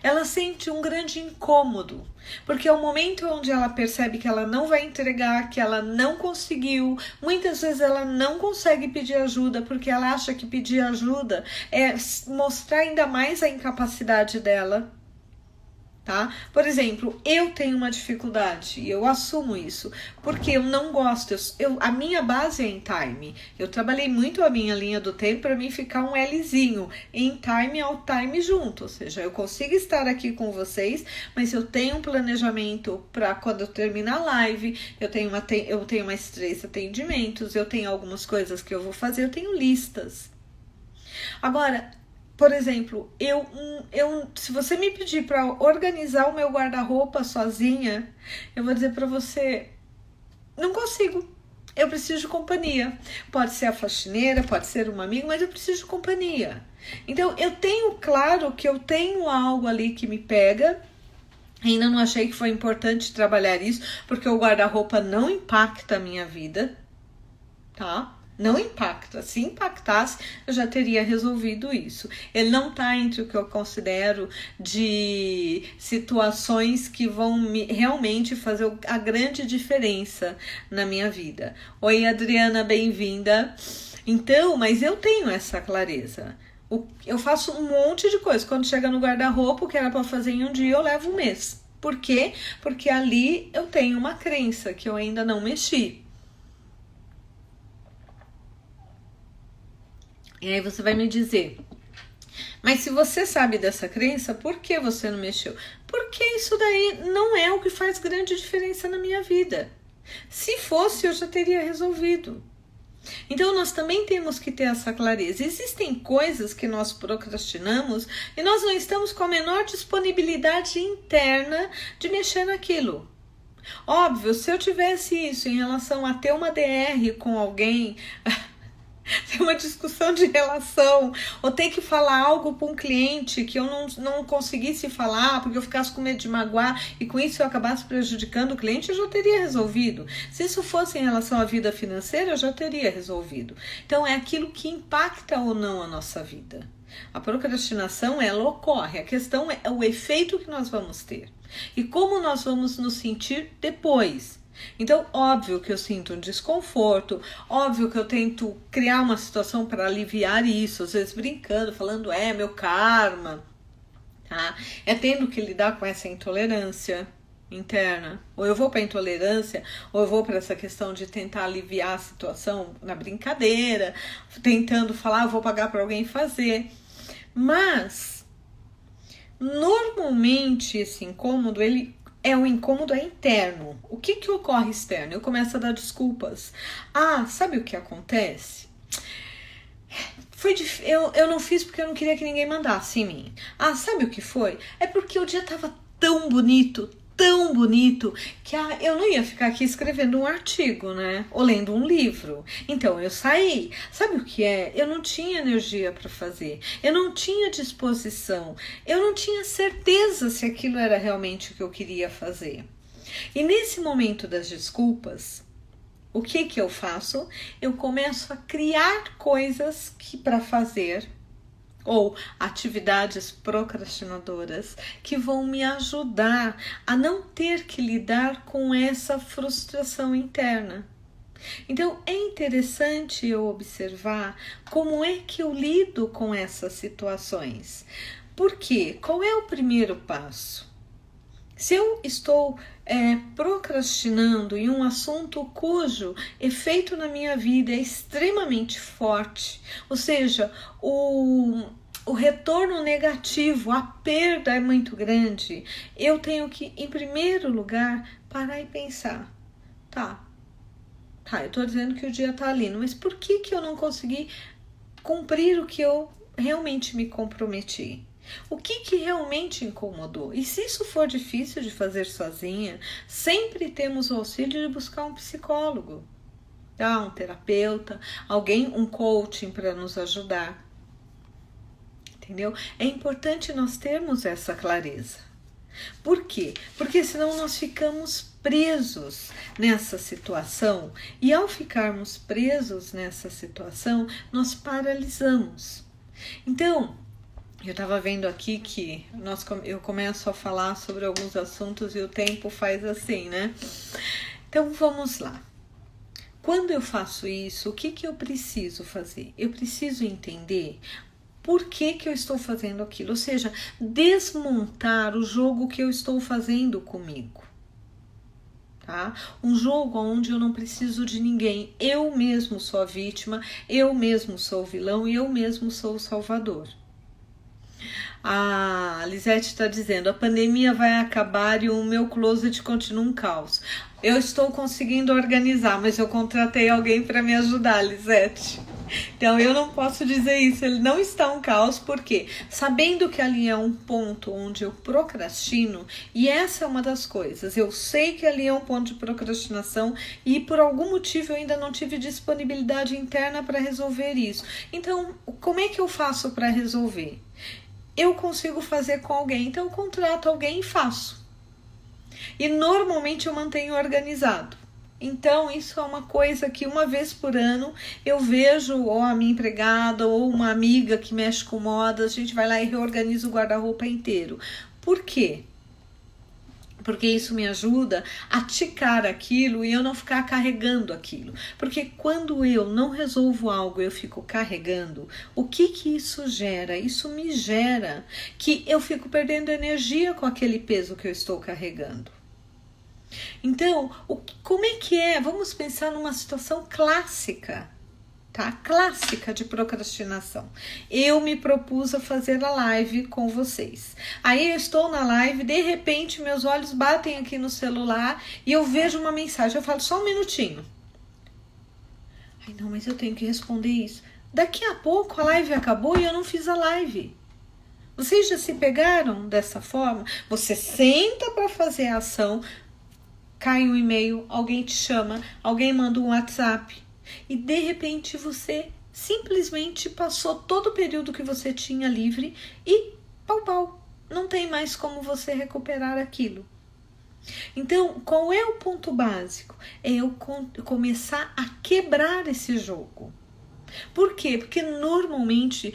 Ela sente um grande incômodo, porque é o momento onde ela percebe que ela não vai entregar, que ela não conseguiu. Muitas vezes ela não consegue pedir ajuda, porque ela acha que pedir ajuda é mostrar ainda mais a incapacidade dela. Tá? Por exemplo, eu tenho uma dificuldade e eu assumo isso, porque eu não gosto, a minha base é em time. Eu trabalhei muito a minha linha do tempo para mim ficar um Lzinho, em time ao time junto, ou seja, eu consigo estar aqui com vocês, mas eu tenho um planejamento para quando eu terminar a live, eu tenho mais 3 atendimentos, eu tenho algumas coisas que eu vou fazer, eu tenho listas. Agora, por exemplo, se você me pedir para organizar o meu guarda-roupa sozinha, eu vou dizer para você, não consigo. Eu preciso de companhia. Pode ser a faxineira, pode ser uma amiga, mas eu preciso de companhia. Então, eu tenho claro que eu tenho algo ali que me pega. Ainda não achei que foi importante trabalhar isso, porque o guarda-roupa não impacta a minha vida, tá? Não impacta. Se impactasse, eu já teria resolvido isso. Ele não está entre o que eu considero de situações que vão realmente fazer a grande diferença na minha vida. Oi, Adriana, bem-vinda. Então, mas eu tenho essa clareza. Eu faço um monte de coisa. Quando chega no guarda-roupa, o que era para fazer em um dia, eu levo um mês. Por quê? Porque ali eu tenho uma crença que eu ainda não mexi. E aí você vai me dizer, mas se você sabe dessa crença, por que você não mexeu? Porque isso daí não é o que faz grande diferença na minha vida. Se fosse, eu já teria resolvido. Então, nós também temos que ter essa clareza. Existem coisas que nós procrastinamos e nós não estamos com a menor disponibilidade interna de mexer naquilo. Óbvio, se eu tivesse isso em relação a ter uma DR com alguém... ter uma discussão de relação, ou ter que falar algo para um cliente que eu não conseguisse falar, porque eu ficasse com medo de magoar e com isso eu acabasse prejudicando o cliente, eu já teria resolvido. Se isso fosse em relação à vida financeira, eu já teria resolvido. Então é aquilo que impacta ou não a nossa vida. A procrastinação, ela ocorre, a questão é o efeito que nós vamos ter e como nós vamos nos sentir depois. Então, óbvio que eu sinto um desconforto, óbvio que eu tento criar uma situação para aliviar isso, às vezes brincando, falando, meu karma, tá? É tendo que lidar com essa intolerância interna. Ou eu vou para a intolerância, ou eu vou para essa questão de tentar aliviar a situação na brincadeira, tentando falar, vou pagar para alguém fazer. Mas, normalmente, esse incômodo, o incômodo é interno. O que ocorre externo? Eu começo a dar desculpas. Sabe o que acontece? Eu não fiz porque eu não queria que ninguém mandasse em mim. Sabe o que foi? É porque o dia estava tão bonito, que eu não ia ficar aqui escrevendo um artigo, né? Ou lendo um livro. Então eu saí. Sabe o que é? Eu não tinha energia para fazer. Eu não tinha disposição. Eu não tinha certeza se aquilo era realmente o que eu queria fazer. E nesse momento das desculpas, o que eu faço? Eu começo a criar coisas para fazer, ou atividades procrastinadoras que vão me ajudar a não ter que lidar com essa frustração interna. Então, é interessante eu observar como é que eu lido com essas situações. Por quê? Qual é o primeiro passo? Se eu estou procrastinando em um assunto cujo efeito na minha vida é extremamente forte, ou seja, o retorno negativo, a perda é muito grande, eu tenho que, em primeiro lugar, parar e pensar, tá, eu estou dizendo que o dia está ali, mas por que eu não consegui cumprir o que eu realmente me comprometi? O que realmente incomodou? E se isso for difícil de fazer sozinha, sempre temos o auxílio de buscar um psicólogo, um terapeuta, um coaching para nos ajudar. Entendeu? É importante nós termos essa clareza. Por quê? Porque senão nós ficamos presos nessa situação e ao ficarmos presos nessa situação, nós paralisamos. Então, Eu estava vendo aqui que eu começo a falar sobre alguns assuntos e o tempo faz assim, né? Então vamos lá. Quando eu faço isso, o que eu preciso fazer? Eu preciso entender por que eu estou fazendo aquilo, ou seja, desmontar o jogo que eu estou fazendo comigo. Tá? Um jogo onde eu não preciso de ninguém, eu mesmo sou a vítima, eu mesmo sou o vilão e eu mesmo sou o salvador. A Lisete está dizendo, a pandemia vai acabar e o meu closet continua um caos. Eu estou conseguindo organizar, mas eu contratei alguém para me ajudar, Lisete. Então eu não posso dizer isso, ele não está um caos, porque sabendo que ali é um ponto onde eu procrastino, e essa é uma das coisas, eu sei que ali é um ponto de procrastinação e por algum motivo eu ainda não tive disponibilidade interna para resolver isso. Então, como é que eu faço para resolver? Eu consigo fazer com alguém, então eu contrato alguém e faço. E normalmente eu mantenho organizado. Então, isso é uma coisa que uma vez por ano eu vejo ou a minha empregada ou uma amiga que mexe com moda, a gente vai lá e reorganiza o guarda-roupa inteiro. Por quê? Porque isso me ajuda a ticar aquilo e eu não ficar carregando aquilo. Porque quando eu não resolvo algo, eu fico carregando, o que isso gera? Isso me gera que eu fico perdendo energia com aquele peso que eu estou carregando. Então, como é que é? Vamos pensar numa situação clássica. Tá? Clássica de procrastinação. Eu me propus a fazer a live com vocês. Aí eu estou na live, de repente meus olhos batem aqui no celular e eu vejo uma mensagem. Eu falo, só um minutinho. Ai, não, mas eu tenho que responder isso. Daqui a pouco a live acabou e eu não fiz a live. Vocês já se pegaram dessa forma? Você senta para fazer a ação, cai um e-mail, alguém te chama, alguém manda um WhatsApp. E de repente você simplesmente passou todo o período que você tinha livre e pau, não tem mais como você recuperar aquilo. Então, qual é o ponto básico? É eu começar a quebrar esse jogo. Por quê? Porque normalmente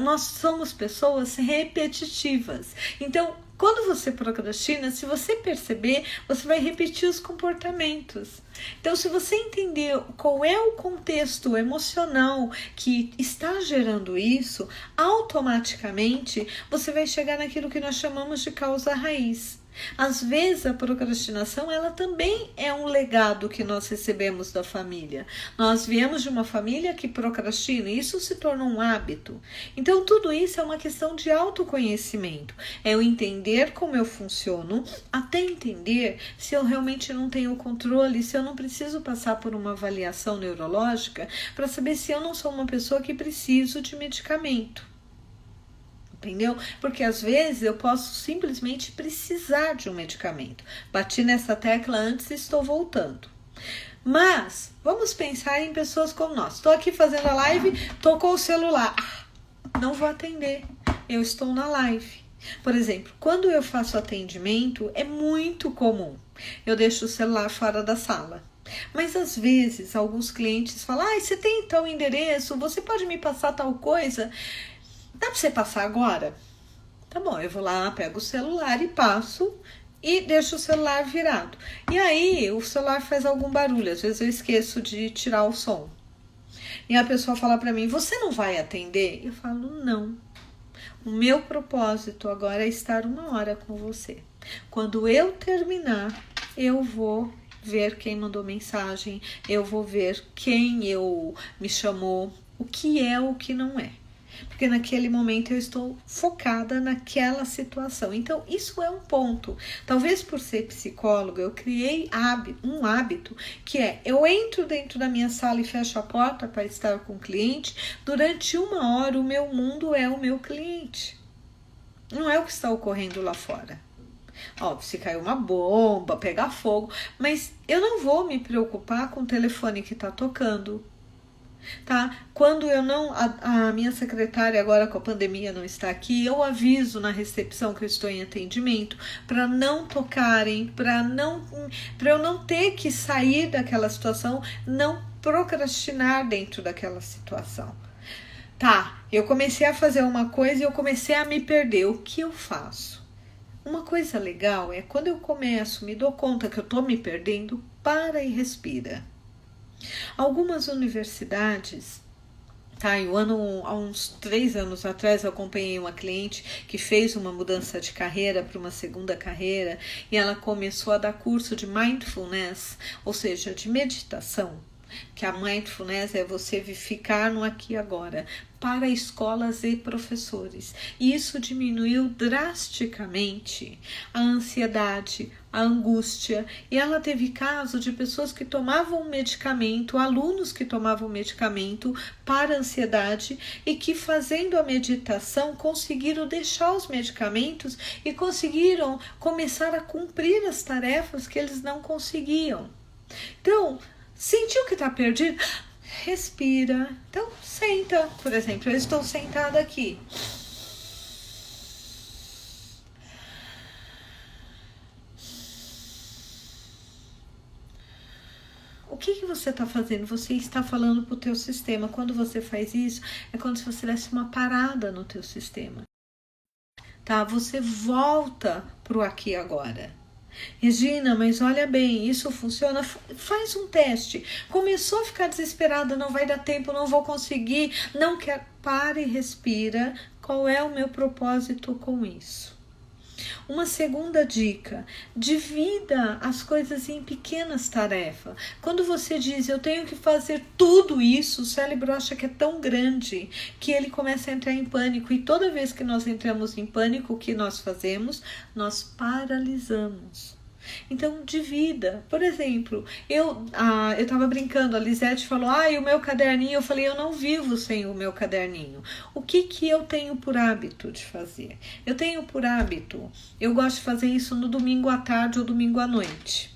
nós somos pessoas repetitivas. Então, quando você procrastina, se você perceber, você vai repetir os comportamentos. Então, se você entender qual é o contexto emocional que está gerando isso, automaticamente você vai chegar naquilo que nós chamamos de causa raiz. Às vezes a procrastinação ela também é um legado que nós recebemos da família. Nós viemos de uma família que procrastina e isso se torna um hábito. Então tudo isso é uma questão de autoconhecimento. É eu entender como eu funciono, até entender se eu realmente não tenho controle, se eu não preciso passar por uma avaliação neurológica para saber se eu não sou uma pessoa que preciso de medicamento. Entendeu? Porque às vezes eu posso simplesmente precisar de um medicamento. Bati nessa tecla antes e estou voltando. Mas vamos pensar em pessoas como nós. Estou aqui fazendo a live, tocou o celular. Não vou atender. Eu estou na live. Por exemplo, quando eu faço atendimento, é muito comum. Eu deixo o celular fora da sala. Mas às vezes alguns clientes falam, você tem tal endereço, você pode me passar tal coisa? Dá pra você passar agora? Tá bom, eu vou lá, pego o celular e passo e deixo o celular virado. E aí o celular faz algum barulho, às vezes eu esqueço de tirar o som. E a pessoa fala pra mim, você não vai atender? Eu falo, não. O meu propósito agora é estar 1 hora com você. Quando eu terminar, eu vou ver quem mandou mensagem, eu vou ver quem me chamou, o que é o que não é. Porque naquele momento eu estou focada naquela situação. Então, isso é um ponto. Talvez por ser psicóloga, eu criei um hábito que é, eu entro dentro da minha sala e fecho a porta para estar com o cliente. Durante 1 hora, o meu mundo é o meu cliente. Não é o que está ocorrendo lá fora. Óbvio, se cair uma bomba, pegar fogo, mas eu não vou me preocupar com o telefone que está tocando. Tá? Quando eu não, a minha secretária agora com a pandemia não está aqui, eu aviso na recepção que eu estou em atendimento para não tocarem, para eu não ter que sair daquela situação, não procrastinar dentro daquela situação. Tá, Eu comecei a fazer uma coisa e eu comecei a me perder. O que eu faço? Uma coisa legal é quando eu começo, me dou conta que eu estou me perdendo, para e respira. Algumas universidades, tá? Há uns 3 anos atrás eu acompanhei uma cliente que fez uma mudança de carreira para uma segunda carreira e ela começou a dar curso de mindfulness, ou seja, de meditação. Que a mindfulness é você ficar no aqui e agora, para escolas e professores. E isso diminuiu drasticamente a ansiedade, a angústia. E ela teve caso de pessoas que tomavam medicamento, alunos que tomavam medicamento para ansiedade e que fazendo a meditação conseguiram deixar os medicamentos e conseguiram começar a cumprir as tarefas que eles não conseguiam. Então, sentiu que está perdido? Respira. Então, senta. Por exemplo, eu estou sentada aqui. O que você está fazendo? Você está falando para o teu sistema. Quando você faz isso, é como se você desse uma parada no teu sistema. Tá? Você volta para o aqui e agora. Regina, mas olha bem, isso funciona? Faz um teste. Começou a ficar desesperada, não vai dar tempo, não vou conseguir, não quero. Para e respira. Qual é o meu propósito com isso? Uma segunda dica, divida as coisas em pequenas tarefas. Quando você diz, eu tenho que fazer tudo isso, o cérebro acha que é tão grande que ele começa a entrar em pânico. E toda vez que nós entramos em pânico, o que nós fazemos? Nós paralisamos. Então, divida. Por exemplo, eu estava brincando, a Lisete falou, e o meu caderninho, eu falei, eu não vivo sem o meu caderninho. O que eu tenho por hábito de fazer? Eu tenho por hábito, eu gosto de fazer isso no domingo à tarde ou domingo à noite.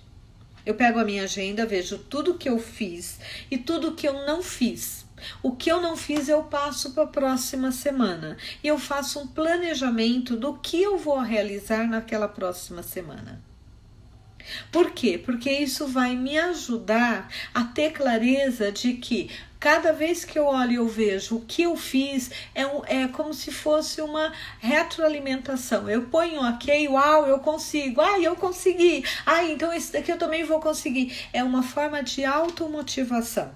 Eu pego a minha agenda, vejo tudo que eu fiz e tudo que eu não fiz. O que eu não fiz eu passo para a próxima semana. E eu faço um planejamento do que eu vou realizar naquela próxima semana. Por quê? Porque isso vai me ajudar a ter clareza de que cada vez que eu olho e eu vejo o que eu fiz, é como se fosse uma retroalimentação. Eu ponho ok, uau, eu consigo, eu consegui, então esse daqui eu também vou conseguir. É uma forma de automotivação.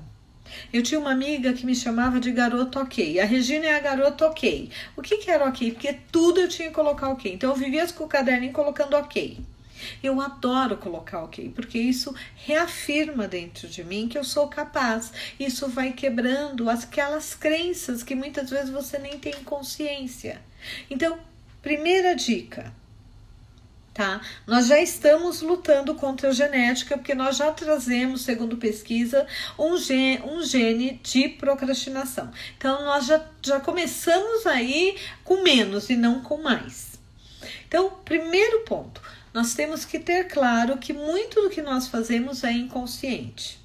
Eu tinha uma amiga que me chamava de garoto ok. A Regina é a garota ok. O que era ok? Porque tudo eu tinha que colocar ok. Então eu vivia com o caderninho colocando ok. Eu adoro colocar ok, porque isso reafirma dentro de mim que eu sou capaz. Isso vai quebrando aquelas crenças que muitas vezes você nem tem consciência. Então, primeira dica, tá? Nós já estamos lutando contra a genética, porque nós já trazemos, segundo pesquisa, um gene de procrastinação. Então, nós já começamos aí com menos e não com mais. Então, primeiro ponto, nós temos que ter claro que muito do que nós fazemos é inconsciente,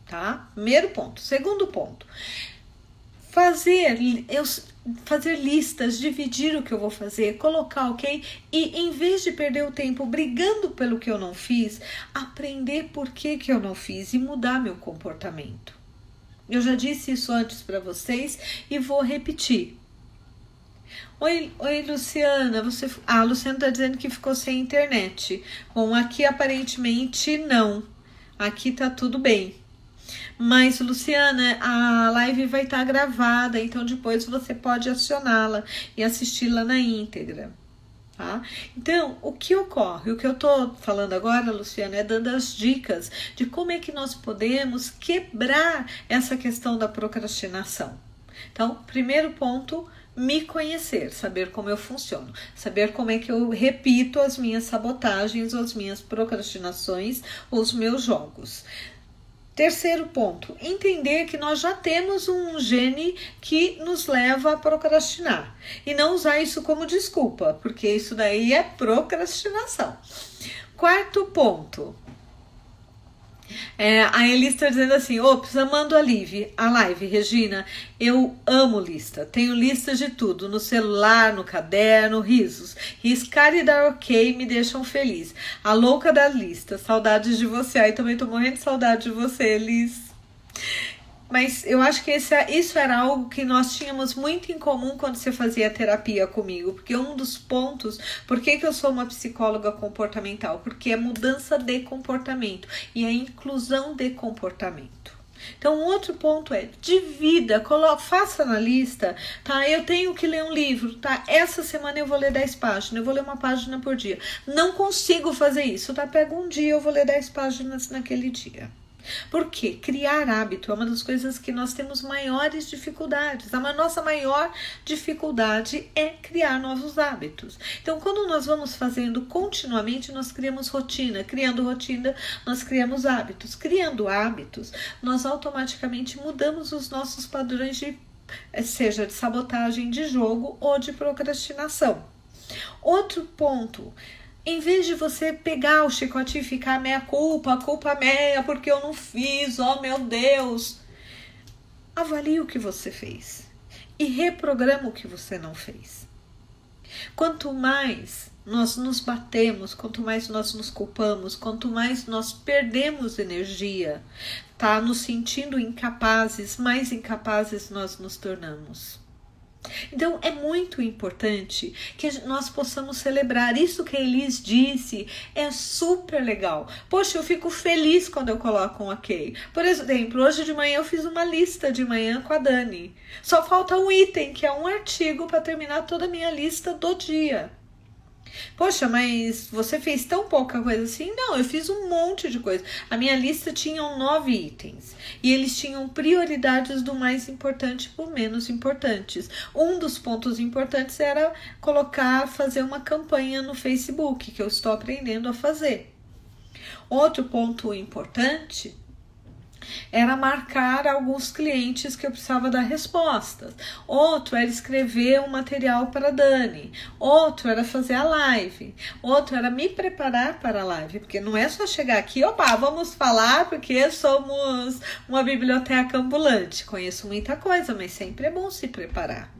tá? Primeiro ponto. Segundo ponto, fazer listas, dividir o que eu vou fazer, colocar ok, e em vez de perder o tempo brigando pelo que eu não fiz, aprender por que eu não fiz e mudar meu comportamento. Eu já disse isso antes para vocês e vou repetir. Oi, Luciana, a Luciana está dizendo que ficou sem internet. Bom, aqui aparentemente não. Aqui tá tudo bem. Mas, Luciana, a live vai estar gravada, então depois você pode acioná-la e assisti-la na íntegra. Tá? Então, o que ocorre? O que eu tô falando agora, Luciana, é dando as dicas de como é que nós podemos quebrar essa questão da procrastinação. Então, primeiro ponto, me conhecer, saber como eu funciono, saber como é que eu repito as minhas sabotagens, as minhas procrastinações, os meus jogos. Terceiro ponto, entender que nós já temos um gene que nos leva a procrastinar e não usar isso como desculpa, porque isso daí é procrastinação. Quarto ponto, a Elis está dizendo assim, ops, amando a live, Regina, eu amo lista, tenho listas de tudo, no celular, no caderno, risos, riscar e dar ok me deixam feliz, a louca da lista, saudades de você, também tô morrendo de saudade de você, Elis. Mas eu acho que isso era algo que nós tínhamos muito em comum quando você fazia terapia comigo, porque um dos pontos, por que eu sou uma psicóloga comportamental? Porque é mudança de comportamento e a inclusão de comportamento. Então, um outro ponto é divida, faça na lista, tá? Eu tenho que ler um livro, tá? Essa semana eu vou ler 10 páginas, eu vou ler uma página por dia. Não consigo fazer isso, tá? Pega um dia, eu vou ler 10 páginas naquele dia. Por quê? Criar hábito é uma das coisas que nós temos maiores dificuldades. A nossa maior dificuldade é criar novos hábitos. Então, quando nós vamos fazendo continuamente, nós criamos rotina. Criando rotina, nós criamos hábitos. Criando hábitos, nós automaticamente mudamos os nossos padrões seja de sabotagem de jogo ou de procrastinação. Outro ponto. Em vez de você pegar o chicote e ficar a culpa minha porque eu não fiz, oh meu Deus. Avalie o que você fez e reprograma o que você não fez. Quanto mais nós nos batemos, quanto mais nós nos culpamos, quanto mais nós perdemos energia, tá? Nos sentindo incapazes, mais incapazes nós nos tornamos. Então, é muito importante que nós possamos celebrar. Isso que a Elis disse é super legal. Poxa, eu fico feliz quando eu coloco um ok. Por exemplo, hoje de manhã eu fiz uma lista de manhã com a Dani. Só falta um item, que é um artigo para terminar toda a minha lista do dia. Poxa, mas você fez tão pouca coisa assim? Não, eu fiz um monte de coisa. A minha lista tinha 9 itens. E eles tinham prioridades do mais importante por menos importantes. Um dos pontos importantes era fazer uma campanha no Facebook, que eu estou aprendendo a fazer. Outro ponto importante era marcar alguns clientes que eu precisava dar respostas. Outro era escrever um material para a Dani. Outro era fazer a live. Outro era me preparar para a live. Porque não é só chegar aqui, opa, vamos falar porque somos uma biblioteca ambulante. Conheço muita coisa, mas sempre é bom se preparar.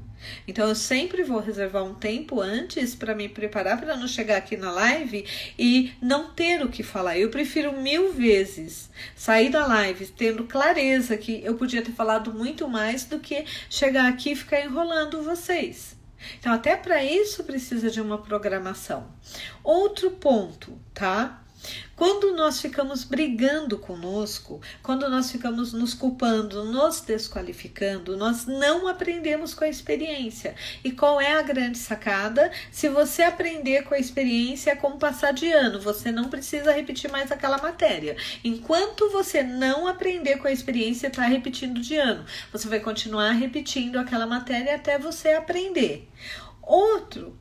Então eu sempre vou reservar um tempo antes para me preparar, para não chegar aqui na live e não ter o que falar. Eu prefiro 1000 vezes sair da live tendo clareza que eu podia ter falado muito mais do que chegar aqui e ficar enrolando vocês. Então até para isso precisa de uma programação. Outro ponto, tá? Quando nós ficamos brigando conosco, quando nós ficamos nos culpando, nos desqualificando, nós não aprendemos com a experiência. E qual é a grande sacada? Se você aprender com a experiência, é como passar de ano. Você não precisa repetir mais aquela matéria. Enquanto você não aprender com a experiência, está repetindo de ano. Você vai continuar repetindo aquela matéria até você aprender. Outro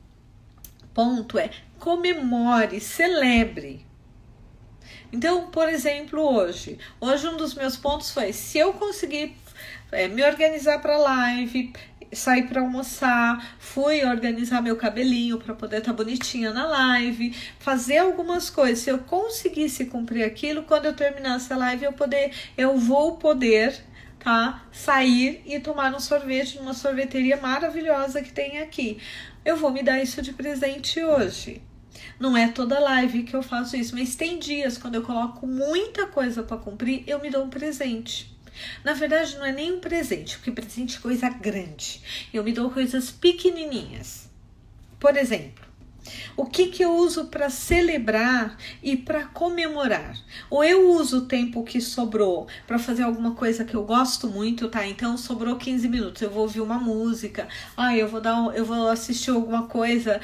ponto é comemore, celebre. Então, por exemplo, hoje um dos meus pontos foi, se eu conseguir me organizar para a live, sair para almoçar, fui organizar meu cabelinho para poder estar bonitinha na live, fazer algumas coisas, se eu conseguisse cumprir aquilo, quando eu terminasse a live, eu vou poder, tá, sair e tomar um sorvete numa sorveteria maravilhosa que tem aqui. Eu vou me dar isso de presente hoje. Não é toda live que eu faço isso, mas tem dias quando eu coloco muita coisa para cumprir, eu me dou um presente. Na verdade, não é nem um presente, porque presente é coisa grande. Eu me dou coisas pequenininhas. Por exemplo, o que eu uso para celebrar e para comemorar? Ou eu uso o tempo que sobrou para fazer alguma coisa que eu gosto muito, tá? Então sobrou 15 minutos, eu vou ouvir uma música, eu vou assistir alguma coisa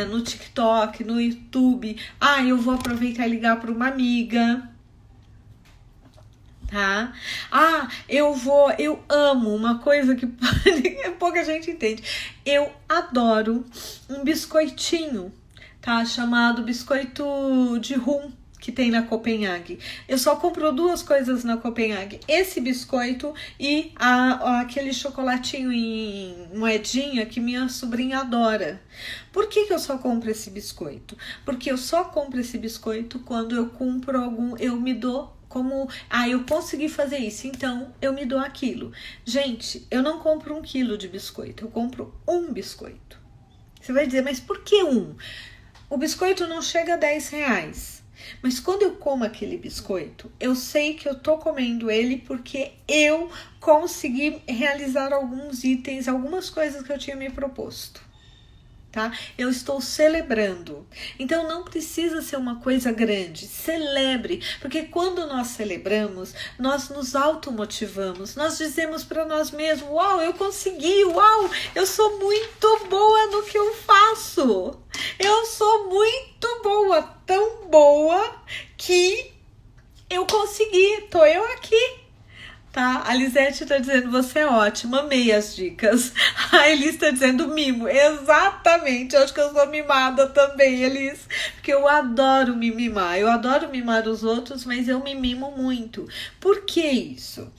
no TikTok, no YouTube, eu vou aproveitar e ligar para uma amiga. Tá? Eu amo uma coisa que pouca gente entende. Eu adoro um biscoitinho, tá? Chamado biscoito de rum, que tem na Copenhague. Eu só compro 2 coisas na Copenhague. Esse biscoito e aquele chocolatinho em moedinha que minha sobrinha adora. Por que eu só compro esse biscoito? Porque eu só compro esse biscoito quando eu compro eu me dou eu consegui fazer isso, então eu me dou aquilo. Gente, eu não compro 1 quilo de biscoito, eu compro 1 biscoito. Você vai dizer, mas por que 1? O biscoito não chega a R$10. Mas quando eu como aquele biscoito, eu sei que eu tô comendo ele porque eu consegui realizar alguns itens, algumas coisas que eu tinha me proposto. Tá? Eu estou celebrando. Então não precisa ser uma coisa grande. Celebre, porque quando nós celebramos, nós nos automotivamos. Nós dizemos para nós mesmos: uau, eu consegui, uau, eu sou muito boa no que eu faço. Eu sou muito boa, tão boa que eu consegui, tô eu aqui. Tá, a Lisete tá dizendo, você é ótima, amei as dicas. A Elis tá dizendo mimo, exatamente, eu acho que eu sou mimada também, Elis, porque eu adoro me mimar, eu adoro mimar os outros, mas eu me mimo muito. Por que isso?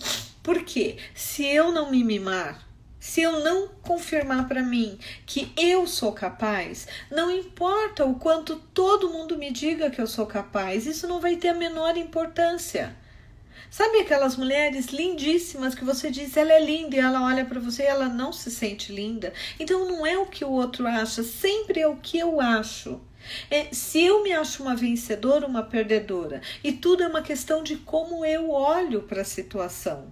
Porque se eu não me mimar, se eu não confirmar para mim que eu sou capaz, não importa o quanto todo mundo me diga que eu sou capaz, isso não vai ter a menor importância. Sabe aquelas mulheres lindíssimas que você diz, ela é linda e ela olha para você e ela não se sente linda? Então não é o que o outro acha, sempre é o que eu acho. Se eu me acho uma vencedora, uma perdedora, e tudo é uma questão de como eu olho para a situação.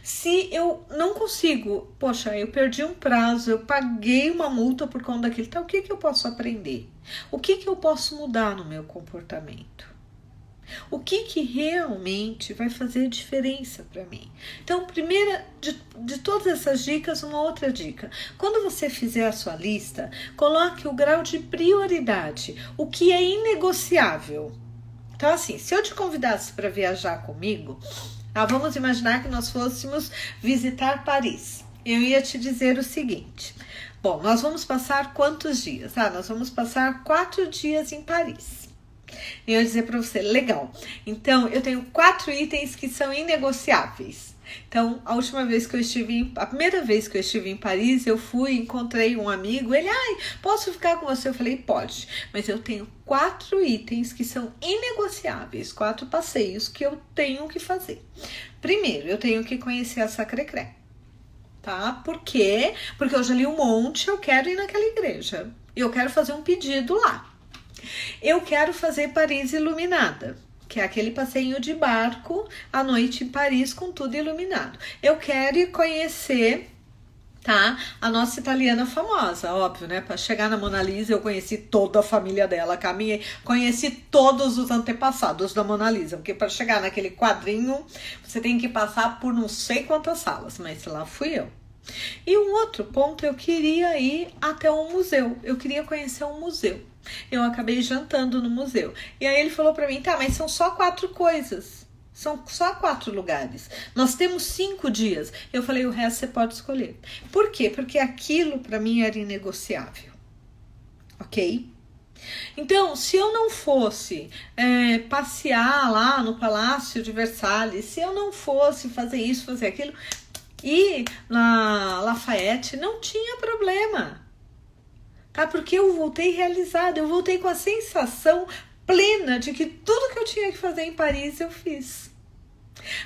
Se eu não consigo, poxa, eu perdi um prazo, eu paguei uma multa por conta daquilo, então o que eu posso aprender? O que eu posso mudar no meu comportamento? O que realmente vai fazer diferença para mim? Então, primeira de todas essas dicas, uma outra dica. Quando você fizer a sua lista, coloque o grau de prioridade, o que é inegociável. Então, assim, se eu te convidasse para viajar comigo, vamos imaginar que nós fôssemos visitar Paris. Eu ia te dizer o seguinte: bom, nós vamos passar quantos dias? Nós vamos passar 4 dias em Paris. E eu ia dizer para você, legal, então eu tenho 4 itens que são inegociáveis. Então, a primeira vez que eu estive em Paris, eu encontrei um amigo, ele, posso ficar com você? Eu falei, pode, mas eu tenho 4 itens que são inegociáveis, 4 passeios que eu tenho que fazer. Primeiro, eu tenho que conhecer a Sacré-Cœur, tá? Por quê? Porque eu já li um monte, eu quero ir naquela igreja, eu quero fazer um pedido lá. Eu quero fazer Paris iluminada, que é aquele passeio de barco à noite em Paris com tudo iluminado. Eu quero ir conhecer, tá, a nossa italiana famosa, óbvio, né? Para chegar na Mona Lisa, eu conheci toda a família dela, conheci todos os antepassados da Mona Lisa, porque para chegar naquele quadrinho, você tem que passar por não sei quantas salas, mas lá fui eu. E um outro ponto, eu queria ir até um museu, eu queria conhecer um museu. Eu acabei jantando no museu. E aí ele falou para mim, tá, mas são só 4 coisas. São só 4 lugares. Nós temos 5 dias. Eu falei, o resto você pode escolher. Por quê? Porque aquilo para mim era inegociável. Ok? Então, se eu não fosse passear lá no Palácio de Versalhes, se eu não fosse fazer isso, fazer aquilo, e na Lafayette, não tinha problema. Tá? Porque eu voltei realizada, eu voltei com a sensação plena de que tudo que eu tinha que fazer em Paris eu fiz.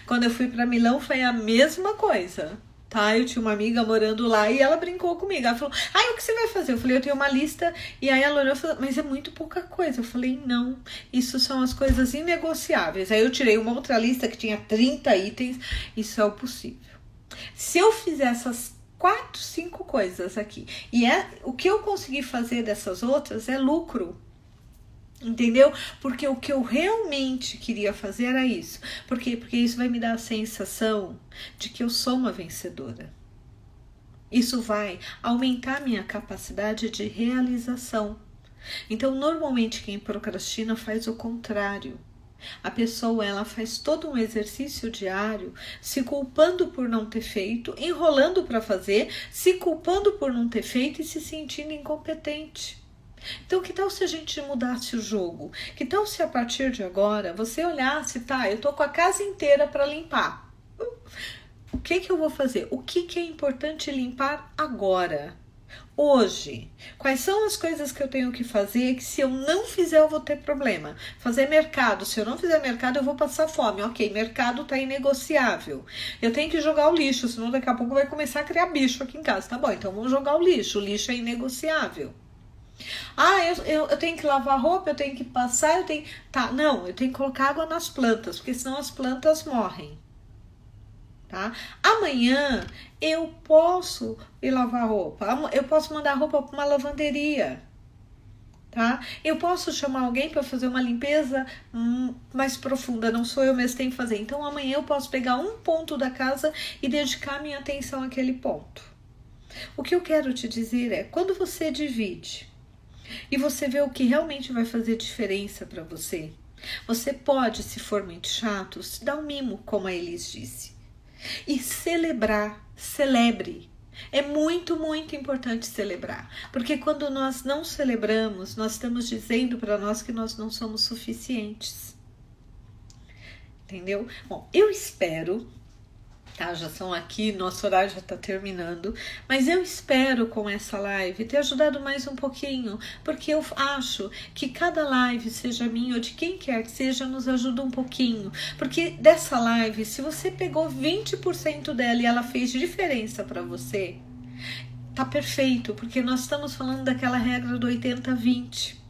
Quando eu fui para Milão foi a mesma coisa, tá? Eu tinha uma amiga morando lá e ela brincou comigo, ela falou, o que você vai fazer? Eu falei, eu tenho uma lista, e aí a Lorena falou, mas é muito pouca coisa. Eu falei, não, isso são as coisas inegociáveis. Aí eu tirei uma outra lista que tinha 30 itens, isso é o possível. Se eu fizer essas 4, 5 coisas aqui, e o que eu consegui fazer dessas outras é lucro, entendeu? Porque o que eu realmente queria fazer era isso. Por quê? Porque isso vai me dar a sensação de que eu sou uma vencedora. Isso vai aumentar minha capacidade de realização. Então, normalmente quem procrastina faz o contrário. A pessoa, ela faz todo um exercício diário, se culpando por não ter feito, enrolando para fazer, se culpando por não ter feito e se sentindo incompetente. Então, que tal se a gente mudasse o jogo? Que tal se a partir de agora você olhasse, tá, eu tô com a casa inteira para limpar. O que eu vou fazer? O que é importante limpar agora? Hoje, quais são as coisas que eu tenho que fazer que se eu não fizer eu vou ter problema? Fazer mercado, se eu não fizer mercado eu vou passar fome. Ok, mercado tá inegociável. Eu tenho que jogar o lixo, senão daqui a pouco vai começar a criar bicho aqui em casa. Tá bom, então vamos jogar o lixo é inegociável. Ah, eu tenho que lavar roupa, eu tenho que passar, eu tenho. Tá, não, eu tenho que colocar água nas plantas, porque senão as plantas morrem. Tá? Amanhã eu posso ir lavar roupa, eu posso mandar roupa para uma lavanderia. Tá? Eu posso chamar alguém para fazer uma limpeza mais profunda, não sou eu mesmo que tenho que fazer. Então amanhã eu posso pegar um ponto da casa e dedicar minha atenção àquele ponto. O que eu quero te dizer é, quando você divide e você vê o que realmente vai fazer diferença para você, você pode, se for muito chato, se dar um mimo, como a Elis disse. E celebrar, celebre. É muito, muito importante celebrar, porque quando nós não celebramos, nós estamos dizendo para nós que nós não somos suficientes. Entendeu? Bom, eu espero, tá? Já são aqui, nosso horário já está terminando, mas eu espero com essa live ter ajudado mais um pouquinho, porque eu acho que cada live, seja minha ou de quem quer que seja, nos ajuda um pouquinho, porque dessa live, se você pegou 20% dela e ela fez diferença para você, tá perfeito, porque nós estamos falando daquela regra do 80-20.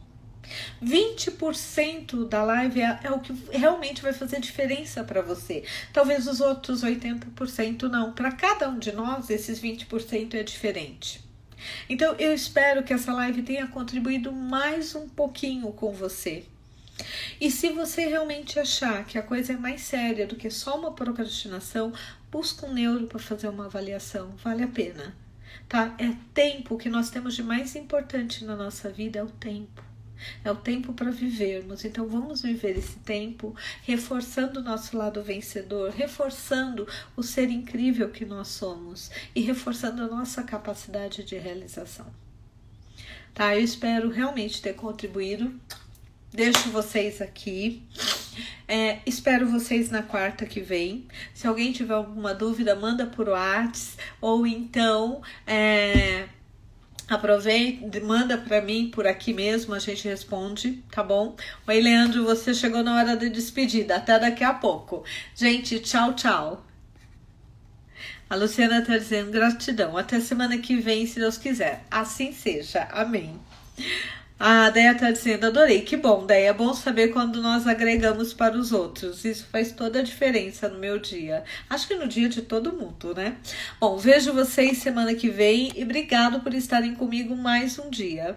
20% da live é o que realmente vai fazer diferença para você. Talvez os outros 80% não. Para cada um de nós, esses 20% é diferente. Então, eu espero que essa live tenha contribuído mais um pouquinho com você. E se você realmente achar que a coisa é mais séria do que só uma procrastinação, busca um neuro para fazer uma avaliação. Vale a pena. Tá? É tempo que nós temos de mais importante na nossa vida, é o tempo. É o tempo para vivermos, então vamos viver esse tempo reforçando o nosso lado vencedor, reforçando o ser incrível que nós somos e reforçando a nossa capacidade de realização. Tá, eu espero realmente ter contribuído, deixo vocês aqui, espero vocês na quarta que vem. Se alguém tiver alguma dúvida, manda por WhatsApp ou então... aproveita, manda para mim por aqui mesmo, a gente responde, tá bom? Oi, Leandro, você chegou na hora da despedida, até daqui a pouco. Gente, tchau, tchau. A Luciana tá dizendo gratidão, até semana que vem, se Deus quiser. Assim seja, amém. A Deia tá dizendo, adorei, que bom, Deia, é bom saber quando nós agregamos para os outros, isso faz toda a diferença no meu dia, acho que no dia de todo mundo, né? Bom, vejo vocês semana que vem e obrigado por estarem comigo mais um dia.